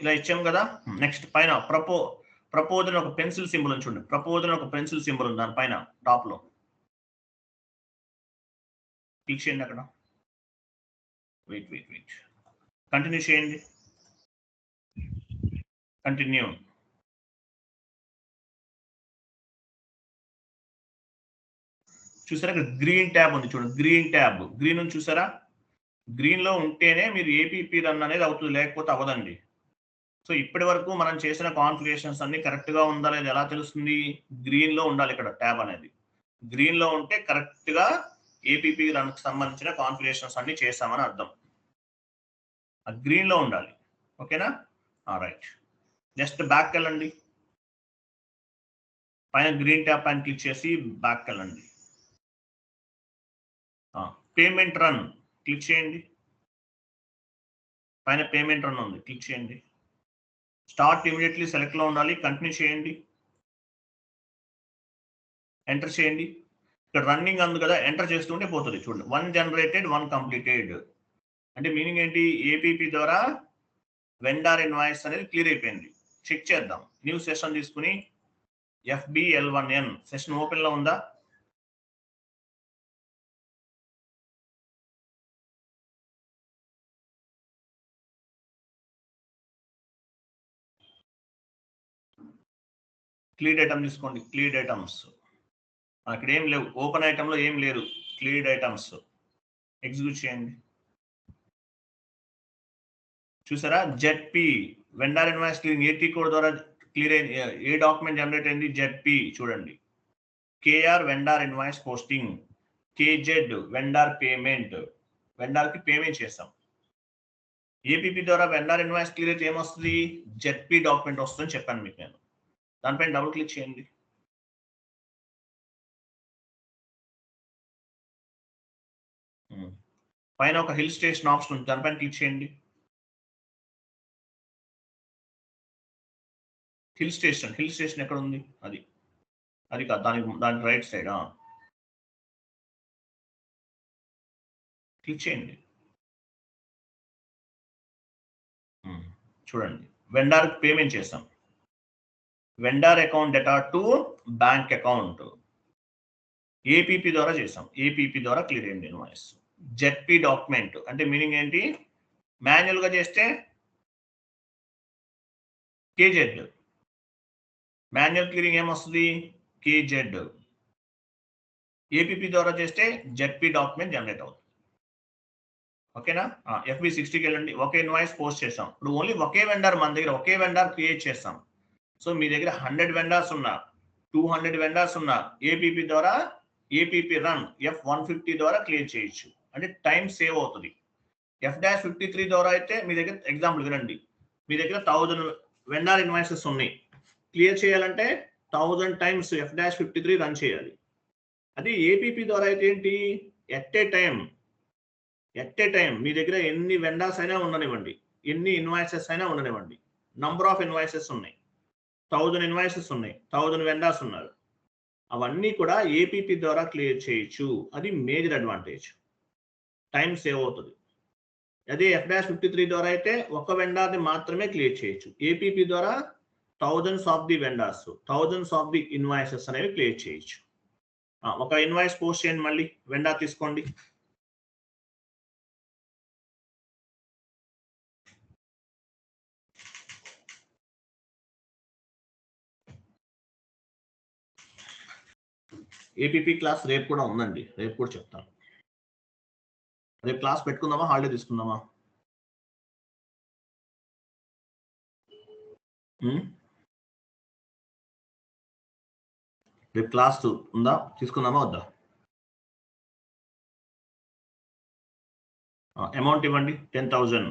ఇలా ఇచ్చాం కదా. నెక్స్ట్ పైన ప్రపోజల్ ఒక పెన్సిల్ సింబల్ ఉంది చూడండి. ప్రపోజల్ ఒక పెన్సిల్ సింబల్ ఉంది దానిపైన టాప్ లో క్లిక్ చేయండి. అక్కడ వెయిట్ కంటిన్యూ చేయండి. కంటిన్యూ. చూసారా ఇక్కడ గ్రీన్ ట్యాబ్ ఉంది చూడండి. గ్రీన్ ఉంది చూసారా. గ్రీన్ లో ఉంటేనే మీరు ఏపీపీ రన్ అనేది అవుతుంది, లేకపోతే అవ్వదండి. సో ఇప్పటి వరకు మనం చేసిన కాన్ఫిగరేషన్స్ అన్ని కరెక్ట్ గా ఉందా లేదా ఎలా తెలుస్తుంది? గ్రీన్ లో ఉండాలి. ఇక్కడ ట్యాబ్ అనేది గ్రీన్ లో ఉంటే కరెక్ట్ గా ఏపీపీ రన్ కి సంబంధించిన కాన్ఫిగరేషన్స్ అన్ని చేసామని అర్థం. గ్రీన్ లో ఉండాలి. ఓకేనా, రైట్. జస్ట్ బ్యాక్ వెళ్ళండి. పైన గ్రీన్ ట్యాబ్ పైన క్లిక్ చేసి బ్యాక్ వెళ్ళండి. పేమెంట్ రన్ క్లిక్ చేయండి. పైన పేమెంట్ రన్ ఉంది, క్లిక్ చేయండి. స్టార్ట్ ఇమీడియట్లీ సెలెక్ట్ లో ఉండాలి. కంటిన్యూ చేయండి. ఎంటర్ చేయండి. ఇక్కడ రన్నింగ్ అందు కదా, ఎంటర్ చేస్తుంటే పోతుంది. చూడండి 1 జనరేటెడ్ 1 కంప్లీటెడ్ అంటే మీనింగ్ ఏంటి? ఏపీపీ ద్వారా వెండార్ ఇన్వాయిస్ అనేది క్లియర్ అయిపోయింది. చెక్ చేద్దాం. న్యూ సెషన్ తీసుకుని FBL1N సెషన్ ఓపెన్ లో ఉందా? క్లియర్ ఐటమ్ తీసుకోండి. క్లియర్ ఐటమ్స్ అక్కడ ఏం లేవు. ఓపెన్ ఐటమ్ లో ఏం లేదు. క్లియర్ ఐటమ్స్ ఎగ్జిక్యూట్ చేయండి. చూసారా? జెడ్పీ వెండార్ ఇన్వాయిస్ క్లియరింగ్ ఏటీ కోడ్ ద్వారా క్లియర్ అయింది. ఏ డాక్యుమెంట్ జనరేట్ అయింది? జెడ్పీ. చూడండి, KR vendor invoice posting, KZ vendor payment, vendor కి పేమెంట్ చేస్తాం. ఏపీపీ ద్వారా వెండార్ ఇన్వాయిస్ క్లియర్ అయితే ఏమొస్తుంది? జెడ్పీ డాక్యుమెంట్ వస్తుందని చెప్పాను మీకు నేను. దానిపైన డబుల్ క్లిక్ చేయండి. పైన ఒక హిల్ స్టేషన్ ఆప్షన్ ఉంది, దానిపైన క్లిక్ చేయండి. హిల్ స్టేషన్ ఎక్కడ ఉంది? అది కాదు, దాని రైట్ సైడ్ క్లిక్ చేయండి. చూడండి, వెండార్ పేమెంట్ చేస్తాం. Vendor account data to bank account APP ద్వారా చేసాం. ఏపీపీ ద్వారా క్లియర్ అయింది ఇన్వాయిస్. జెడ్పీ డాక్యుమెంట్ అంటే మీనింగ్ ఏంటి? మాన్యువల్ గా చేస్తే కేజెడ్, మాన్యువల్ క్లియరింగ్ ఏమొస్తుంది? కేజెడ్. ఏపీపీ ద్వారా చేస్తే జెడ్పీ డాక్యుమెంట్ జనరేట్ అవుతుంది. ఓకేనా? FB60కి వెళ్ళండి. ఒకే ఇన్వాయిస్ పోస్ట్ చేసాం. ఇప్పుడు ఓన్లీ ఒకే వెండార్, మన దగ్గర ఒకే వెండార్ క్రియేట్ చేస్తాం. సో మీ దగ్గర 100 వెండార్స్ ఉన్నా, 200 వెండార్స్ ఉన్నా, ఏపీపీ ద్వారా ఏపీపీ రన్ F150 ద్వారా క్లియర్ చేయొచ్చు. అంటే టైం సేవ్ అవుతుంది. F-53 ద్వారా అయితే మీ దగ్గర ఎగ్జాంపుల్ వినండి, మీ దగ్గర 1000 వెండార్ ఇన్వాయిసెస్ ఉన్నాయి. క్లియర్ చేయాలంటే 1000 టైమ్స్ F-53 రన్ చేయాలి. అది ఏపీపీ ద్వారా అయితే ఏంటి? ఎట్ ఏ టైం మీ దగ్గర ఎన్ని వెండార్స్ అయినా ఉండనివ్వండి, ఎన్ని ఇన్వాయిసెస్ అయినా ఉండనివ్వండి. నంబర్ ఆఫ్ ఇన్వాయిసెస్ ఉన్నాయి, 1000 ఇన్వాయిసెస్ ఉన్నాయి, 1000 వెండార్స్ ఉన్నారు. అవన్నీ కూడా ఏపీపీ ద్వారా క్లియర్ చేయొచ్చు. అది మేజర్ అడ్వాంటేజ్. టైం సేవ్ అవుతుంది. అదే F-53 ద్వారా అయితే ఒక వెండార్ని మాత్రమే క్లియర్ చేయొచ్చు. ఏపీపీ ద్వారా thousands of the vendors, thousands of the invoices అనేవి క్లియర్ చేయొచ్చు. ఒక ఇన్వాయిస్ పోస్ట్ చేయండి. మళ్ళీ వెండార్ తీసుకోండి. ఏపీపీ క్లాస్ రేపు కూడా ఉందండి, రేపు కూడా చెప్తాను. రేపు క్లాస్ పెట్టుకుందామా, హాలిడే తీసుకుందామా? రేపు క్లాస్ ఉందా, తీసుకుందామా వద్దా? అమౌంట్ ఇవ్వండి 10,000.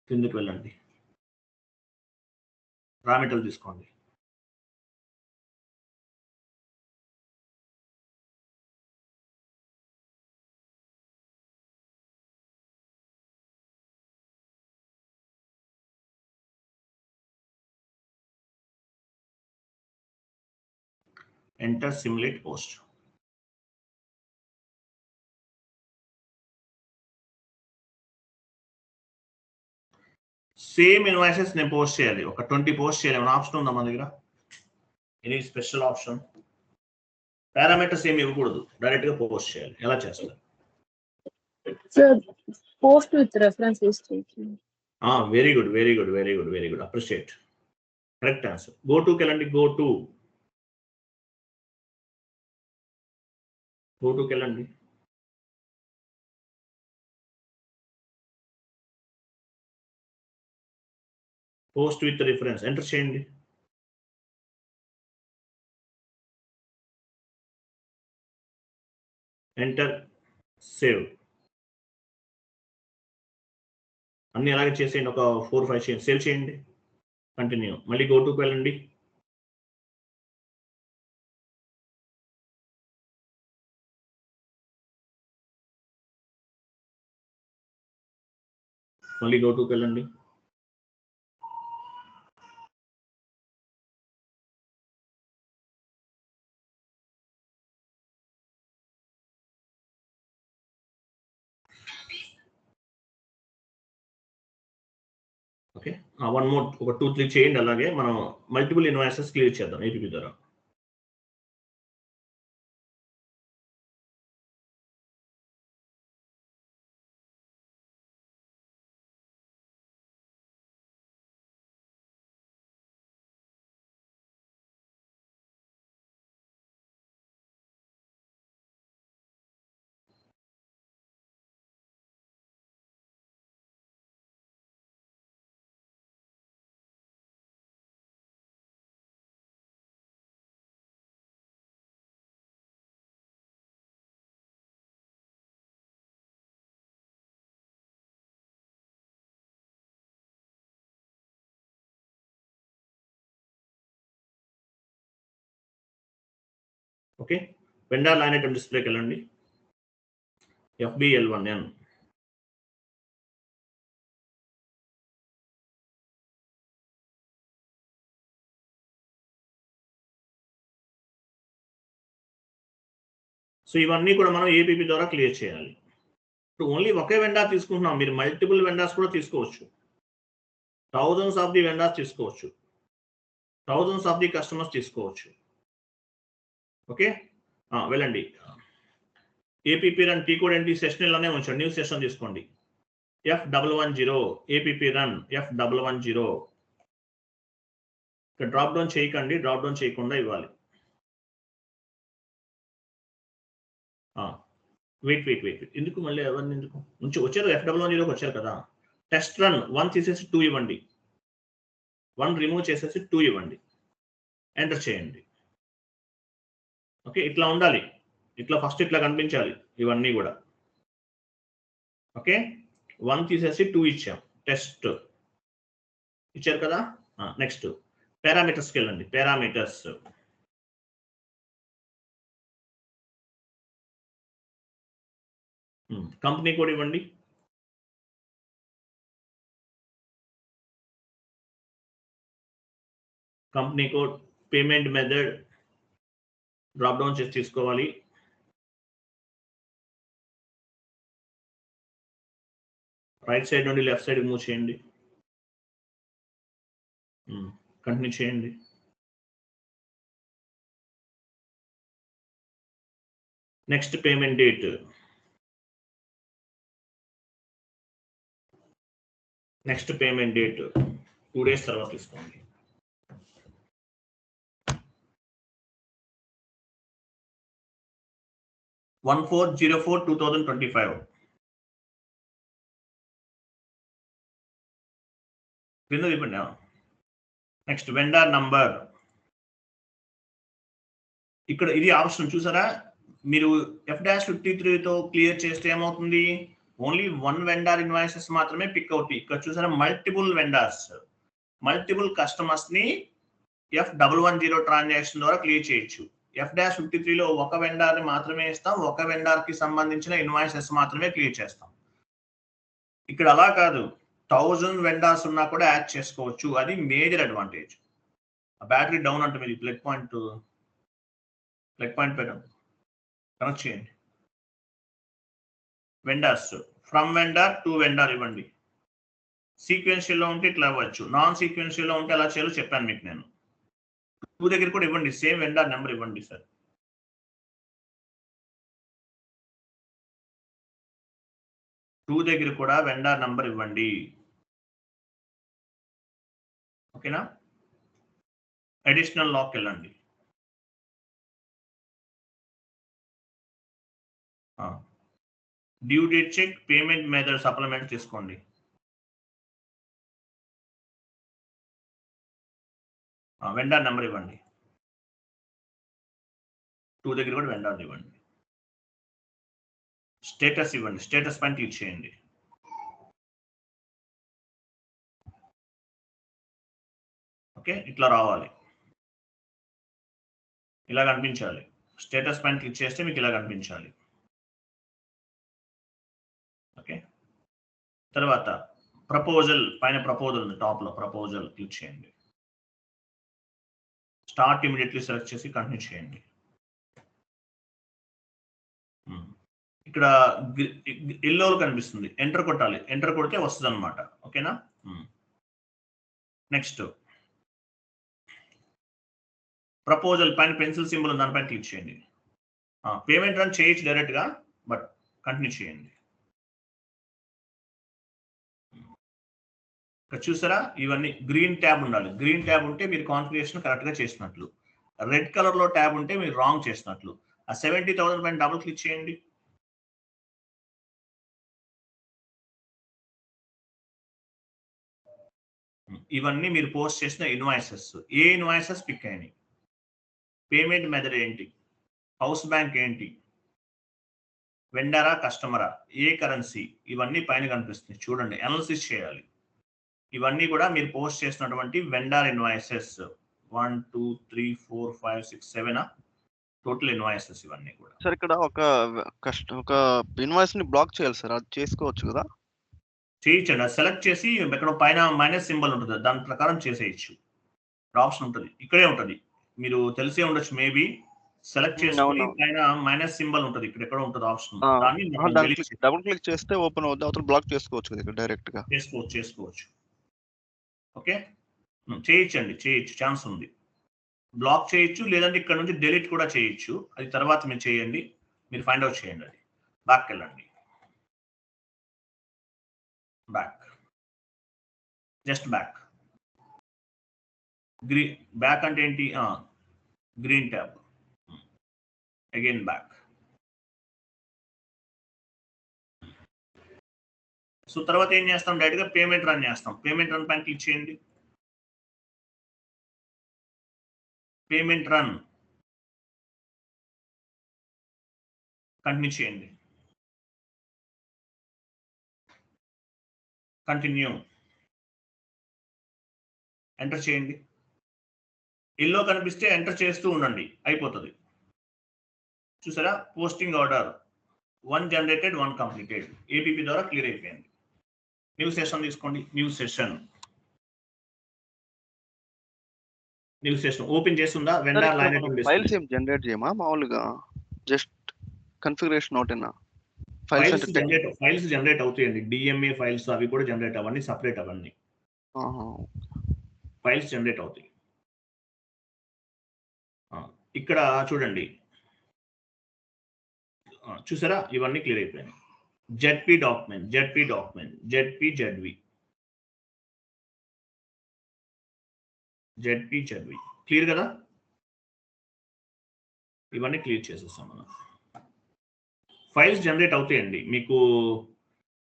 కిందకి వెళ్ళండి, రా మెటీరియల్ తీసుకోండి. Enter simulate post. Same invoices నేను పోస్ట్ చేయాలి. ఒక 20 పోస్ట్ చేయాలి. ఏమైనా ఆప్షన్ ఉందా మన దగ్గర? Any special option? పారామీటర్స్ ఏమి ఇవ్వకూడదు, డైరెక్ట్ గా పోస్ట్ చేయాలి. ఎలా చేస్తారు? Sir post with reference history. Very good appreciate. Correct answer. Go Tuki వెళ్ళండి. గో టుకి వెళ్ళండి. పోస్ట్ విత్ రిఫరెన్స్ ఎంటర్ చేయండి. Enter, save. అన్ని అలాగే చేసేయండి. ఒక 4-5 చేయండి. సేవ్ చేయండి. కంటిన్యూ. మళ్ళీ గో టుకి వెళ్ళండి. మళ్ళీ గో టుకి వెళ్ళండి. ఓకే, 1 మోర్ ఒక 2-3 చేయండి. అలాగే మనం మల్టిపుల్ ఇన్వాయిసెస్ క్లియర్ చేద్దాం ఏపీపీ ద్వారా. ఓకే, వెండర్ లైన్ ఐటమ్ డిస్ప్లేకి వెళ్ళండి. FBL1N. సో ఇవన్నీ కూడా మనం ఏపీపీ ద్వారా క్లియర్ చేయాలి. ఇప్పుడు ఓన్లీ ఒకే వెండర్ తీసుకుంటున్నాం, మీరు మల్టిపుల్ వెండర్స్ కూడా తీసుకోవచ్చు. థౌజండ్స్ ఆఫ్ ది వెండర్స్ తీసుకోవచ్చు, థౌజండ్స్ ఆఫ్ ది కస్టమర్స్ తీసుకోవచ్చు. ఓకే, వెళ్ళండి. ఏపీపీ రన్ టీ కోడ్ ఏంటి సెషన్ ఇలానే ఉంచండి. న్యూ సెషన్ తీసుకోండి. F110 APP run F110. ఇక్కడ డ్రాప్ డౌన్ చేయకండి, డ్రాప్ డౌన్ చేయకుండా ఇవ్వాలి. వెయిట్ ఎందుకు మళ్ళీ ఎవరిని ఎందుకు నుంచి వచ్చారు? F110 వచ్చారు కదా. టెస్ట్ రన్ 1 తీసేసి 2 ఇవ్వండి, 1 రిమూవ్ చేసేసి 2 ఇవ్వండి, ఎంటర్ చేయండి. ఓకే, ఇట్లా ఉండాలి, ఇట్లా ఫస్ట్ ఇట్లా కనిపించాలి ఇవన్నీ కూడా. ఓకే, 1 తీసేసి 2 ఇచ్చాం, టెస్ట్ ఇచ్చారు కదా. నెక్స్ట్ పారామీటర్స్కి వెళ్ళండి. పారామీటర్స్ కంపెనీ కోడ్ ఇవ్వండి. Company code, payment method drop down చేసి తీసుకోవాలి. రైట్ సైడ్ నుండి లెఫ్ట్ సైడ్ మూవ్ చేయండి, కంటిన్యూ చేయండి. Next payment date, next payment date 2 days తర్వాత తీసుకోండి. (1404/2025) కింద ఇవ్వండి. నెక్స్ట్ వెండర్ నంబర్, ఇక్కడ ఇది ఆప్షన్ చూసారా? మీరు F-53తో క్లియర్ చేస్తే ఏమవుతుంది? ఓన్లీ 1 వెండర్ ఇన్వాయిసెస్ మాత్రమే పిక్ అవుతాయి. ఇక్కడ చూసారా మల్టిపుల్ వెండర్స్, మల్టిపుల్ కస్టమర్స్ ని F110 ట్రాన్సాక్షన్ ద్వారా క్లియర్ చేయొచ్చు. F-53లో ఒక వెండర్ ని మాత్రమే ఇస్తాం, ఒక వెండర్ కి సంబంధించిన ఇన్వాయిసెస్ మాత్రమే క్లియర్ చేస్తాం. ఇక్కడ అలా కాదు, 1000 వెండర్స్ ఉన్నా కూడా యాడ్ చేసుకోవచ్చు. అది మేజర్ అడ్వాంటేజ్. బ్యాటరీ డౌన్ అంటే మీరు ప్లగ్ పాయింట్ పెట్టండి, కనెక్ట్ చేయండి. Vendors from vendor to vendor ఇవ్వండి. సీక్వెన్షియల్ లో ఉంటే ఇట్లా ఇవ్వచ్చు, నాన్ సీక్వెన్షియల్ లో ఉంటే ఎలా చేయాలో చెప్పాను మీకు నేను. 2 దగ్గర కూడా ఇవ్వండి, సేమ్ వెండర్ నెంబర్ ఇవ్వండి సార్. టూ దగ్గర కూడా వెండర్ నంబర్ ఇవ్వండి. ఓకేనా? అడిషనల్ లాక్ వెళ్ళండి. Due date check, payment method supplement తీసుకోండి. వెండర్ నెంబర్ ఇవ్వండి. 2 దగ్గర కూడా వెండర్ ఇవ్వండి. స్టేటస్ ఇవ్వండి, స్టేటస్ పైన క్లిక్ చేయండి. ఓకే, ఇట్లా రావాలి, ఇలా కనిపించాలి. స్టేటస్ పైన క్లిక్ చేస్తే మీకు ఇలా కనిపించాలి. ఓకే, తర్వాత ప్రపోజల్ పైన ప్రపోజల్ ఉంది, టాప్ లో ప్రపోజల్ క్లిక్ చేయండి. స్టార్ట్ ఇమీడియట్లీ సెలెక్ట్ చేసి కంటిన్యూ చేయండి. ఇక్కడ ఎల్లో కనిపిస్తుంది, ఎంటర్ కొట్టాలి. ఎంటర్ కొడితే వస్తుంది అనమాట. ఓకేనా? నెక్స్ట్ ప్రపోజల్ పైన పెన్సిల్ సింబల్ దానిపైన క్లిక్ చేయండి. పేమెంట్ రన్ చేయొచ్చు డైరెక్ట్గా, బట్ కంటిన్యూ చేయండి. ఇక్కడ చూసారా, ఇవన్నీ గ్రీన్ ట్యాబ్ ఉండాలి. గ్రీన్ ట్యాబ్ ఉంటే మీరు కాన్ఫిగరేషన్ కరెక్ట్గా చేసినట్లు, రెడ్ కలర్లో ట్యాబ్ ఉంటే మీరు రాంగ్ చేసినట్లు. ఆ 70,000 పైన డబుల్ క్లిక్ చేయండి. ఇవన్నీ మీరు పోస్ట్ చేసిన ఇన్వాయిసెస్. ఏ ఇన్వాయిసెస్ పిక్ అయినాయి, పేమెంట్ మెథడ్ ఏంటి, హౌస్ బ్యాంక్ ఏంటి, వెండరా కస్టమరా, ఏ కరెన్సీ, ఇవన్నీ పైన కనిపిస్తుంది చూడండి. అనాలిసిస్ చేయాలి. ఇవన్నీ కూడా మీరు పోస్ట్ చేసినటువంటి వెండర్ ఇన్వాయిసెస్. 1 2 3 4 5 6 7 టోటల్ ఇన్వాయిసెస్ ఇవన్నీ కూడా. సార్ ఇక్కడ ఒక ఇన్వాయిస్ ని బ్లాక్ చేయాలి సార్, అది చేసుకోవచ్చు కదా? చేయొచ్చండి. అది సెలెక్ట్ చేసి ఇక్కడ పైన మైనస్ సింబల్ ఉంటుంది, దాని ప్రకారం చేసేయచ్చు. ఆప్షన్ ఉంటుంది, ఇక్కడే ఉంటుంది, మీరు తెలిసే ఉండొచ్చు మేబీ. సెలెక్ట్ చేసుకుని పైన మైనస్ సింబల్ ఉంటుంది, ఇక్కడ ఎక్కడ ఉంటుంది ఆప్షన్, దాన్ని డబుల్ క్లిక్ చేస్తే ఓపెన్ అవుతుంది, అవతల బ్లాక్ చేసుకోవచ్చు కదా ఇక్కడ డైరెక్ట్ గా. చేసుకోవచ్చు. ఓకే, చేయొచ్చండి, చేయొచ్చు, ఛాన్స్ ఉంది. బ్లాక్ చేయొచ్చు, లేదంటే ఇక్కడ నుంచి డిలీట్ కూడా చేయొచ్చు. అది తర్వాత మీరు చేయండి, మీరు ఫైండ్ అవుట్ చేయండి. అది బ్యాక్ వెళ్ళండి, బ్యాక్, జస్ట్ బ్యాక్. బ్యాక్ అంటే ఏంటి, green tab, again back. So తర్వాత ఏం చేస్తాం, డైరెక్ట్ గా పేమెంట్ రన్ చేస్తాం. పేమెంట్ రన్ పైన క్లిక్ చేయండి. పేమెంట్ రన్ కంటిన్యూ చేయండి. కంటిన్యూ, ఎంటర్ చేయండి. ఎల్లో కనిపిస్తే ఎంటర్ చేస్తూ ఉండండి, అయిపోతుంది. చూసారా, posting order 1 generated 1 completed, APP ద్వారా క్లియర్ అయిపోయింది. న్యూ సెషన్ తీసుకోండి. న్యూ సెషన్ ఓపెన్ చేస్తుందా? వెండర్ లైన్ ఐటమ్ ఫైల్స్ ఏం జనరేట్ చేయమా, మామూలుగా జస్ట్ కన్ఫిగరేషన్ ఒకటేనా? ఫైల్స్ జనరేట్ అవుతాయండి, డిఎంఏ ఫైల్స్ అవి కూడా జనరేట్ అవ్వండి, సపరేట్ అవన్నీ ఫైల్స్ జనరేట్ అవుతాయి. ఇక్కడ చూడండి, చూసారా, ఇవన్నీ క్లియర్ అయిపోయినాయి. జెడ్పీ జెడ్వి క్లియర్ కదా. ఇవన్నీ క్లియర్ చేసేస్తాం మనం. ఫైల్స్ జనరేట్ అవుతాయండి మీకు.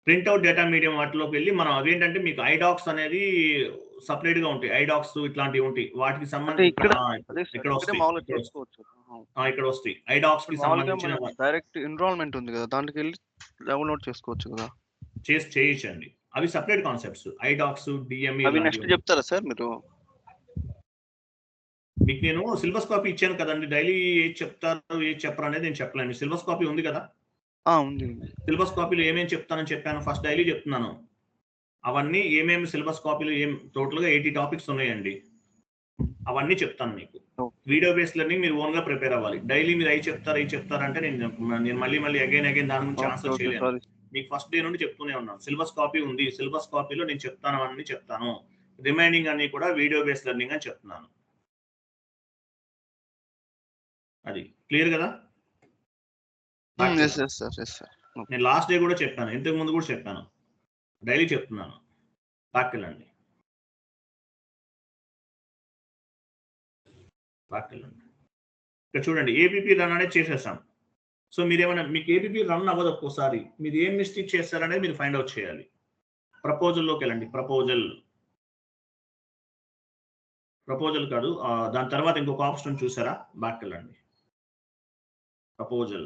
ప్రింట్అవుట్ డేటా మీడియం వాటిలోకి వెళ్ళి మనం అవేంటంటే మీకు ఐడాక్స్ అనేది సపరేట్ గా ఉంటాయి, ఐడాక్స్ ఇట్లాంటివి ఉంటాయి, వాటికి సంబంధించి ఇక్కడ వస్తాయి. ఐడాక్స్ కి సంబంధించిన డైరెక్ట్ ఎన్రోల్మెంట్ ఉంది కదా, దాంట్లోకి వెళ్ళి డౌన్లోడ్ చేసుకోవచ్చు కదా. చేయొచ్చండి, అవి సపరేట్ కాన్సెప్ట్స్. ఐడాక్స్, డిఎంఏ అవి నెక్స్ట్ చెప్తారా సార్ మీరు? మీకు నేను సిలబస్ కాపీ ఇచ్చాను కదండి, డైలీ ఏది చెప్తారు ఏది చెప్పరు అనేది నేను చెప్పలేను. సిలబస్ కాపీ ఉంది కదా, ఉంది. సిలబస్ కాపీలో ఏమేమి చెప్తానని చెప్పాను, ఫస్ట్ డైలీ చెప్తున్నాను. అవన్నీ ఏమేమి సిలబస్ కాపీలో టోటల్ గా 80 టాపిక్స్ ఉన్నాయండి, అవన్నీ చెప్తాను మీకు. వీడియో బేస్డ్ లెర్నింగ్ మీరు ఓన్ గా ప్రిపేర్ అవ్వాలి. డైలీ మీరు అవి చెప్తారంటే నేను మళ్ళీ అగైన్ దాని గురించి ఆన్సర్ చేయలేను. మీకు ఫస్ట్ డే నుండి చెప్తూనే ఉన్నాను, సిలబస్ కాపీ ఉంది, సిలబస్ కాపీలో నేను చెప్తాను, రిమైనింగ్ అన్ని కూడా వీడియో బేస్డ్ లెర్నింగ్ అని చెప్తున్నాను. అది క్లియర్ కదా. నేను లాస్ట్ డే కూడా చెప్పాను, ఇంతకు ముందు కూడా చెప్పాను, డైలీ చెప్తున్నాను. బ్యాక్ వెళ్ళండి. ఇక్కడ చూడండి, ఏపీపీ రన్ అనేది చేసేసాం. సో మీకు ఏపీపీ రన్ అవ్వదు ఒక్కోసారి, మీరు ఏం మిస్టేక్ చేస్తారనేది మీరు ఫైండ్ అవుట్ చేయాలి. ప్రపోజల్లోకి వెళ్ళండి. ప్రపోజల్ కాదు, దాని తర్వాత ఇంకొక ఆప్షన్ చూసారా, బ్యాక్ వెళ్ళండి. ప్రపోజల్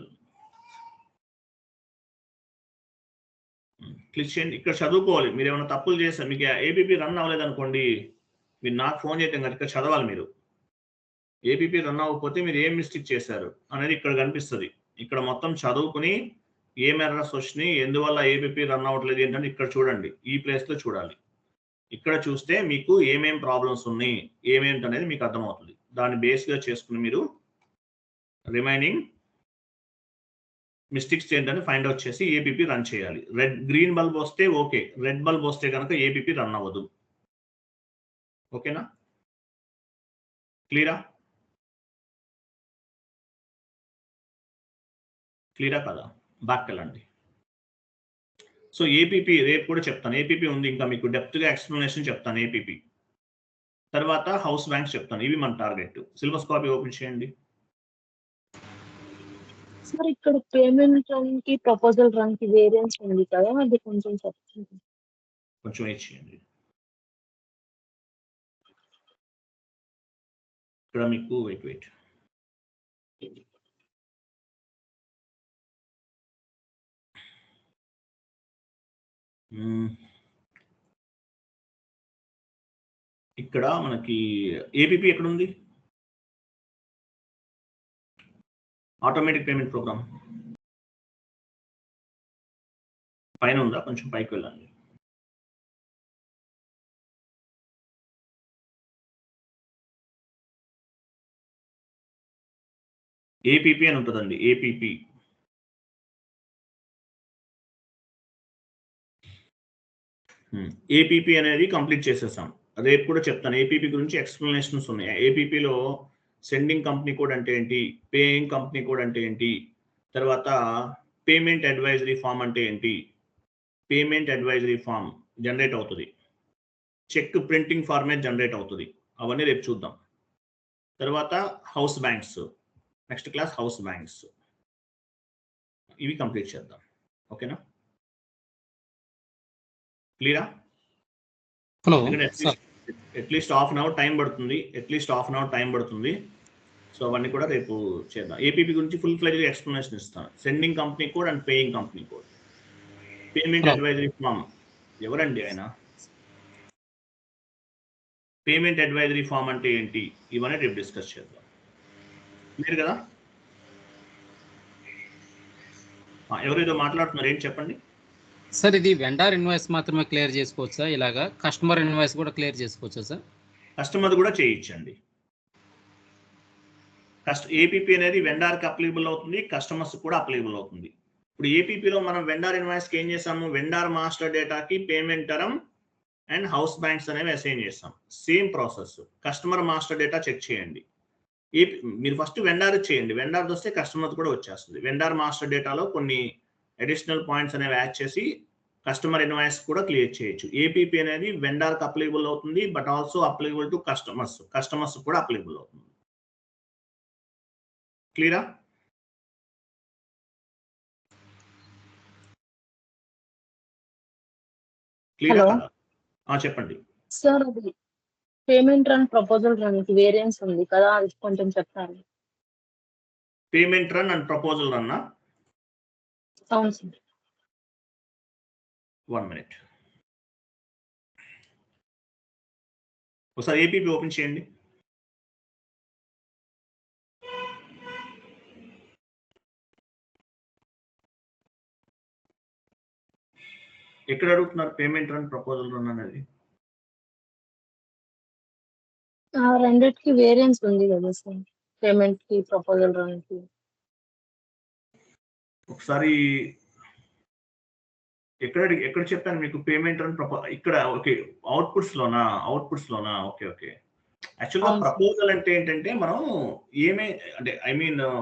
క్లిక్ చేయండి. ఇక్కడ చదువుకోవాలి, మీరు ఏమైనా తప్పులు చేస్తారు, మీకు ఏపీపీ రన్ అవ్వలేదు అనుకోండి, మీరు నాకు ఫోన్ చేయటం కదా, ఇక్కడ చదవాలి మీరు. ఏపీపీ రన్ అవ్వకపోతే మీరు ఏం మిస్టేక్ చేశారు అనేది ఇక్కడ కనిపిస్తుంది. ఇక్కడ మొత్తం చదువుకుని ఏం ఎర్రర్స్ వచ్చినాయి, ఎందువల్ల ఏపీపీ రన్ అవ్వట్లేదు ఏంటంటే ఇక్కడ చూడండి, ఈ ప్లేస్ లో చూడాలి. ఇక్కడ చూస్తే మీకు ఏమేం ప్రాబ్లమ్స్ ఉన్నాయి, ఏమేంటి అనేది మీకు అర్థమవుతుంది. దాన్ని బేస్ గా చేసుకుని మీరు రిమైనింగ్ మిస్టేక్స్ ఏంటని ఫైండ్ అవుట్ చేసి ఏపీపీ రన్ చేయాలి. గ్రీన్ బల్బ్ వస్తే ఓకే, రెడ్ బల్బ్ వస్తే కనుక ఏపీపీ రన్ అవ్వదు. ఓకేనా? క్లియరా? క్లియరా కదా? బ్యాక్ వెళ్ళండి. సో ఏపీపీ రేపు కూడా చెప్తాను. ఏపీపీ ఉంది, ఇంకా మీకు డెప్త్గా ఎక్స్ప్లెనేషన్ చెప్తాను ఏపీపీ. తర్వాత హౌస్ బ్యాంక్స్ చెప్తాను. ఇవి మన టార్గెట్. సిలబస్ కాపీ ఓపెన్ చేయండి. సార్ ఇక్కడ పేమెంట్ రన్ కి ప్రపోజల్ రన్ కి వేరియన్స్ ఉంది కదా, అది కొంచెం చెప్తాను. కొంచెం వెయిట్ చేయండి. ఇక్కడ మీకు వెయిట్ ఇక్కడ మనకి ఏపీపీ ఎక్కడ ఉంది? ఆటోమేటిక్ పేమెంట్ ప్రోగ్రామ్ పైన ఉందా? కొంచెం పైకి వెళ్ళండి. ఏపీపీ అని ఉంటుందండి. ఏపీపీ ఏపీపీ అనేది కంప్లీట్ చేసేసాం. రేపు కూడా చెప్తాను. ఏపీపీ గురించి ఎక్స్ప్లెనేషన్స్ ఉన్నాయి. ఏపీపీలో సెండింగ్ కంపెనీ కోడ్ అంటే ఏంటి, పేయింగ్ కంపెనీ కోడ్ అంటే ఏంటి, తర్వాత పేమెంట్ అడ్వైజరీ ఫామ్ అంటే ఏంటి, పేమెంట్ అడ్వైజరీ ఫామ్ జనరేట్ అవుతుంది, చెక్ ప్రింటింగ్ ఫార్మేట్ జనరేట్ అవుతుంది, అవన్నీ రేపు చూద్దాం. తర్వాత house banks, next class house banks, ఇవి కంప్లీట్ చేద్దాం. ఓకేనా? క్లియరా? At least half an hour time పడుతుంది. సో అవన్నీ కూడా రేపు చేద్దాం. ఏపీపీ గురించి ఫుల్ ఫ్లెడ్జ్ ఎక్స్ప్లెనేషన్ ఇస్తాను. Sending company code and paying company code, payment advisory form ఎవరండి ఆయన, పేమెంట్ అడ్వైజరీ ఫామ్ అంటే ఏంటి, ఇవన్నీ రేపు డిస్కస్ చేద్దాం. క్లియర్ కదా? ఎవరేదో మాట్లాడుతున్నారు, ఏంటి చెప్పండి సార్. ఇది వెండార్ ఇన్వాయిస్ మాత్రమే క్లియర్ చేసుకోవచ్చా? ఇలాగా కస్టమర్ ఇన్వాయిస్ కూడా క్లియర్ చేసుకోవచ్చా సార్? కస్టమర్ కూడా చేయించండి. ఏపీపీ అనేది వెండార్కి అప్లికబుల్ అవుతుంది, కస్టమర్స్ కూడా అప్లికబుల్ అవుతుంది. ఇప్పుడు ఏపీపీలో మనం వెండార్ ఇన్వాయిస్కి ఏం చేసాము, వెండార్ మాస్టర్ డేటాకి payment term and house banks అనేవి అసైన్ చేస్తాం. Same process. Customer master data check చేయండి. మీరు ఫస్ట్ వెండార్ చేయండి, వెండార్ వస్తే కస్టమర్ కూడా వచ్చేస్తుంది. వెండార్ మాస్టర్ డేటాలో కొన్ని అడిషనల్ పాయింట్స్ అనేవి యాడ్ చేసి కస్టమర్ ఇన్వాయిస్ కూడా క్లియర్ చేయొచ్చు. ఏపీపీ అనేది వెండార్కి అప్లికబుల్ అవుతుంది, but also applicable to customers కూడా అప్లికబుల్ అవుతుంది. క్లియరా? క్లియరా కదా? చెప్పండి సార్. అది పేమెంట్ రన్ ప్రపోజల్ రన్ కి వేరియన్స్ ఉంది కదా, అది కొంచెం చెప్తాను. Payment run and proposal run. అవును సార్. 1 minute. ఒకసారి ఏపీపీ ఓపెన్ చేయండి. ఎక్కడ అడుగుతున్నారు పేమెంట్ రన్ ప్రపోజల్ రన్ అనేది? రెండిటికి వేరియన్స్ ఉంది కదా సార్, పేమెంట్ కి ప్రపోజల్ రన్ కి. ఒకసారి ఎక్కడ చెప్పాను మీకు పేమెంట్ రన్ ఇక్కడ? ఓకే, అవుట్పుట్స్ లోనా? ఓకే. యాక్చువల్గా ప్రపోజల్ అంటే ఏంటంటే మనం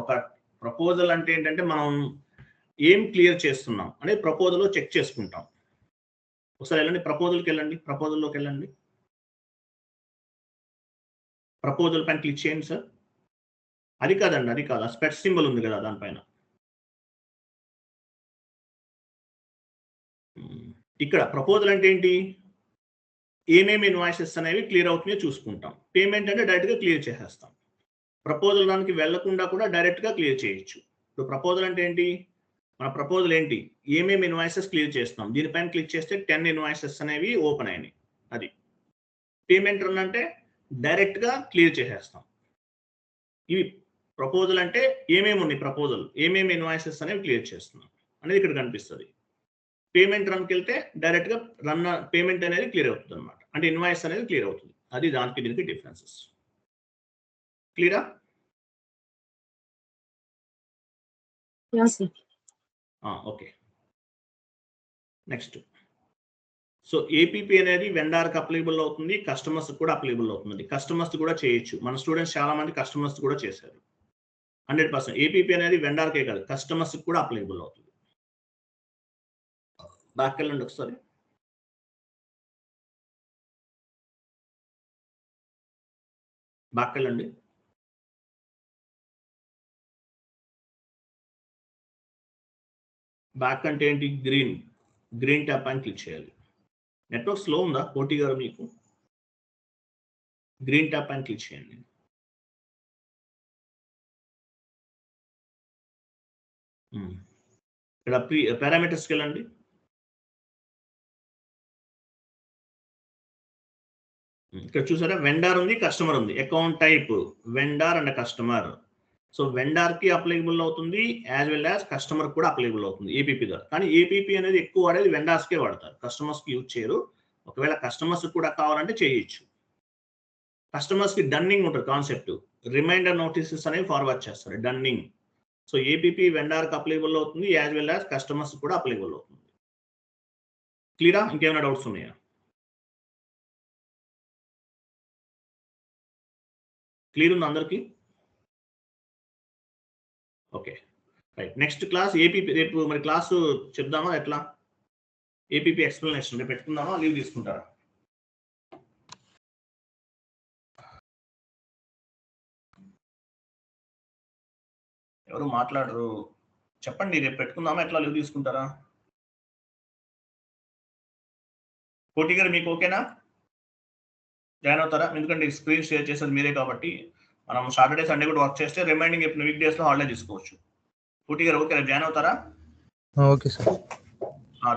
ఒక ప్రపోజల్ అంటే ఏంటంటే మనం ఏం క్లియర్ చేస్తున్నాం అనేది ప్రపోజల్లో చెక్ చేసుకుంటాం. ఒకసారి వెళ్ళండి, ప్రపోజల్లోకి వెళ్ళండి. ప్రపోజల్ పైన క్లిక్ చేయండి సార్. అది కాదు, స్పెట్ సింబల్ ఉంది కదా దానిపైన. ఇక్కడ ప్రపోజల్ అంటే ఏంటి, ఏమేమి ఇన్వాయిసెస్ అనేవి క్లియర్ అవుతున్నాయో చూసుకుంటాం. పేమెంట్ అంటే డైరెక్ట్గా క్లియర్ చేసేస్తాం. ప్రపోజల్ దానికి వెళ్లకుండా కూడా డైరెక్ట్గా క్లియర్ చేయొచ్చు. ఇప్పుడు ప్రపోజల్ అంటే ఏంటి, మన ప్రపోజల్ ఏంటి, ఏమేమి ఇన్వాయిసెస్ క్లియర్ చేస్తున్నాం. దీనిపైన క్లిక్ చేస్తే 10 ఇన్వాయిసెస్ అనేవి ఓపెన్ అయినాయి. అది పేమెంట్ రన్ అంటే డైరెక్ట్గా క్లియర్ చేసేస్తాం. ఇవి ప్రపోజల్ అంటే ఏమేమి ఉన్నాయి, ప్రపోజల్ ఏమేమి ఇన్వాయిసెస్ అనేవి క్లియర్ చేస్తున్నాం అనేది ఇక్కడ కనిపిస్తుంది. పేమెంట్ రన్కి వెళ్తే డైరెక్ట్గా పేమెంట్ అనేది క్లియర్ అవుతుంది అనమాట, అంటే ఇన్వాయిస్ అనేది క్లియర్ అవుతుంది. అది దానికి దీనికి డిఫరెన్సెస్. క్లియరా? ఓకే. నెక్స్ట్ సో ఏపీపీ అనేది వెండార్కి అప్లికబుల్ అవుతుంది, కస్టమర్స్ కూడా అప్లికబుల్ అవుతుంది. కస్టమర్స్ కూడా చేయొచ్చు. మన స్టూడెంట్స్ చాలా మంది కస్టమర్స్ కూడా చేశారు. 100% ఏపీపీ అనేది వెండార్కే కాదు, కస్టమర్స్ కూడా అప్లికబుల్ అవుతుంది. బ్యాక్ వెళ్ళండి ఒకసారి. బ్యాక్ వెళ్ళండి. బ్యాక్ అంటే ఏంటి? గ్రీన్ ట్యాప్ అని క్లిక్ చేయాలి. నెట్వర్క్ స్లో ఉందా కోటి గారు? మీకు గ్రీన్ ట్యాప్ అని క్లిక్ చేయండి. ఇక్కడ పారామీటర్స్కి వెళ్ళండి. ఇక్కడ చూసారా వెండార్ ఉంది, కస్టమర్ ఉంది. Account type vendor and customer. So వెండార్కి అప్లికబుల్ అవుతుంది, యాజ్ వెల్ యాజ్ కస్టమర్ కూడా అప్లికబుల్ అవుతుంది ఏపీపీ ద్వారా. కానీ ఏపీపీ అనేది ఎక్కువ వాడేది వెండార్స్కే వాడతారు, కస్టమర్స్కి యూజ్ చేయరు. ఒకవేళ కస్టమర్స్ కూడా కావాలంటే చేయొచ్చు. కస్టమర్స్కి డన్నింగ్ ఉంటుంది కాన్సెప్ట్. రిమైండర్ నోటీసెస్ అనేవి ఫార్వర్డ్ చేస్తారు, డన్నింగ్. సో ఏపీపీ వెండార్కి అప్లికబుల్ అవుతుంది, యాజ్ వెల్ యాజ్ కస్టమర్స్ కూడా అప్లికబుల్ అవుతుంది. క్లియరా? ఇంకేమైనా డౌట్స్ ఉన్నాయా? క్లియర్ ఉంది అందరికీ? Okay right. Next class APP. రేపు మరి క్లాసు చెప్దామా ఎట్లా? ఏపీపీ ఎక్స్ప్లెనేషన్ రేపు పెట్టుకుందామా, లీవ్ తీసుకుంటారా? ఎవరు మాట్లాడరు, చెప్పండి. రేపు పెట్టుకుందామా ఎట్లా, లీవ్ తీసుకుంటారా? కోటి గారు మీకు ఓకేనా? జాయిన్ అవుతారా? ఎందుకంటే స్క్రీన్ షేర్ చేసేది మీరే కాబట్టి మనం సాటర్డే సండే కూడా వర్క్ చేస్తే రిమైనింగ్ ఇప్పుడు వీక్ డేస్లో హాలిడే తీసుకోవచ్చు. కోటి గారు ఓకే, రేపు జాయిన్ అవుతారా? Okay sir.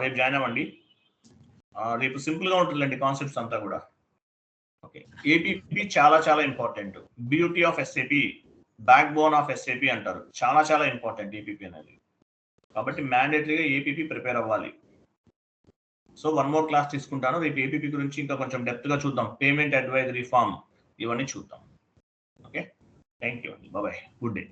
రేపు జాయిన్ అవ్వండి. రేపు సింపుల్గా ఉంటుందండి కాన్సెప్ట్స్ అంతా కూడా. ఓకే, ఏపీపీ చాలా చాలా important. Beauty of SAP, back bone of SAP అంటారు. చాలా చాలా ఇంపార్టెంట్ ఏపీపీ అనేది. కాబట్టి మ్యాండేటరీగా ఏపీపీ ప్రిపేర్ అవ్వాలి. సో 1 more క్లాస్ తీసుకుంటాను రేపు. ఏపీపీ గురించి ఇంకా కొంచెం డెప్త్గా చూద్దాం. పేమెంట్ అడ్వైజరీ ఫామ్ ఇవన్నీ చూద్దాం. ఓకే, థ్యాంక్ యూ అండి. Bye, good day.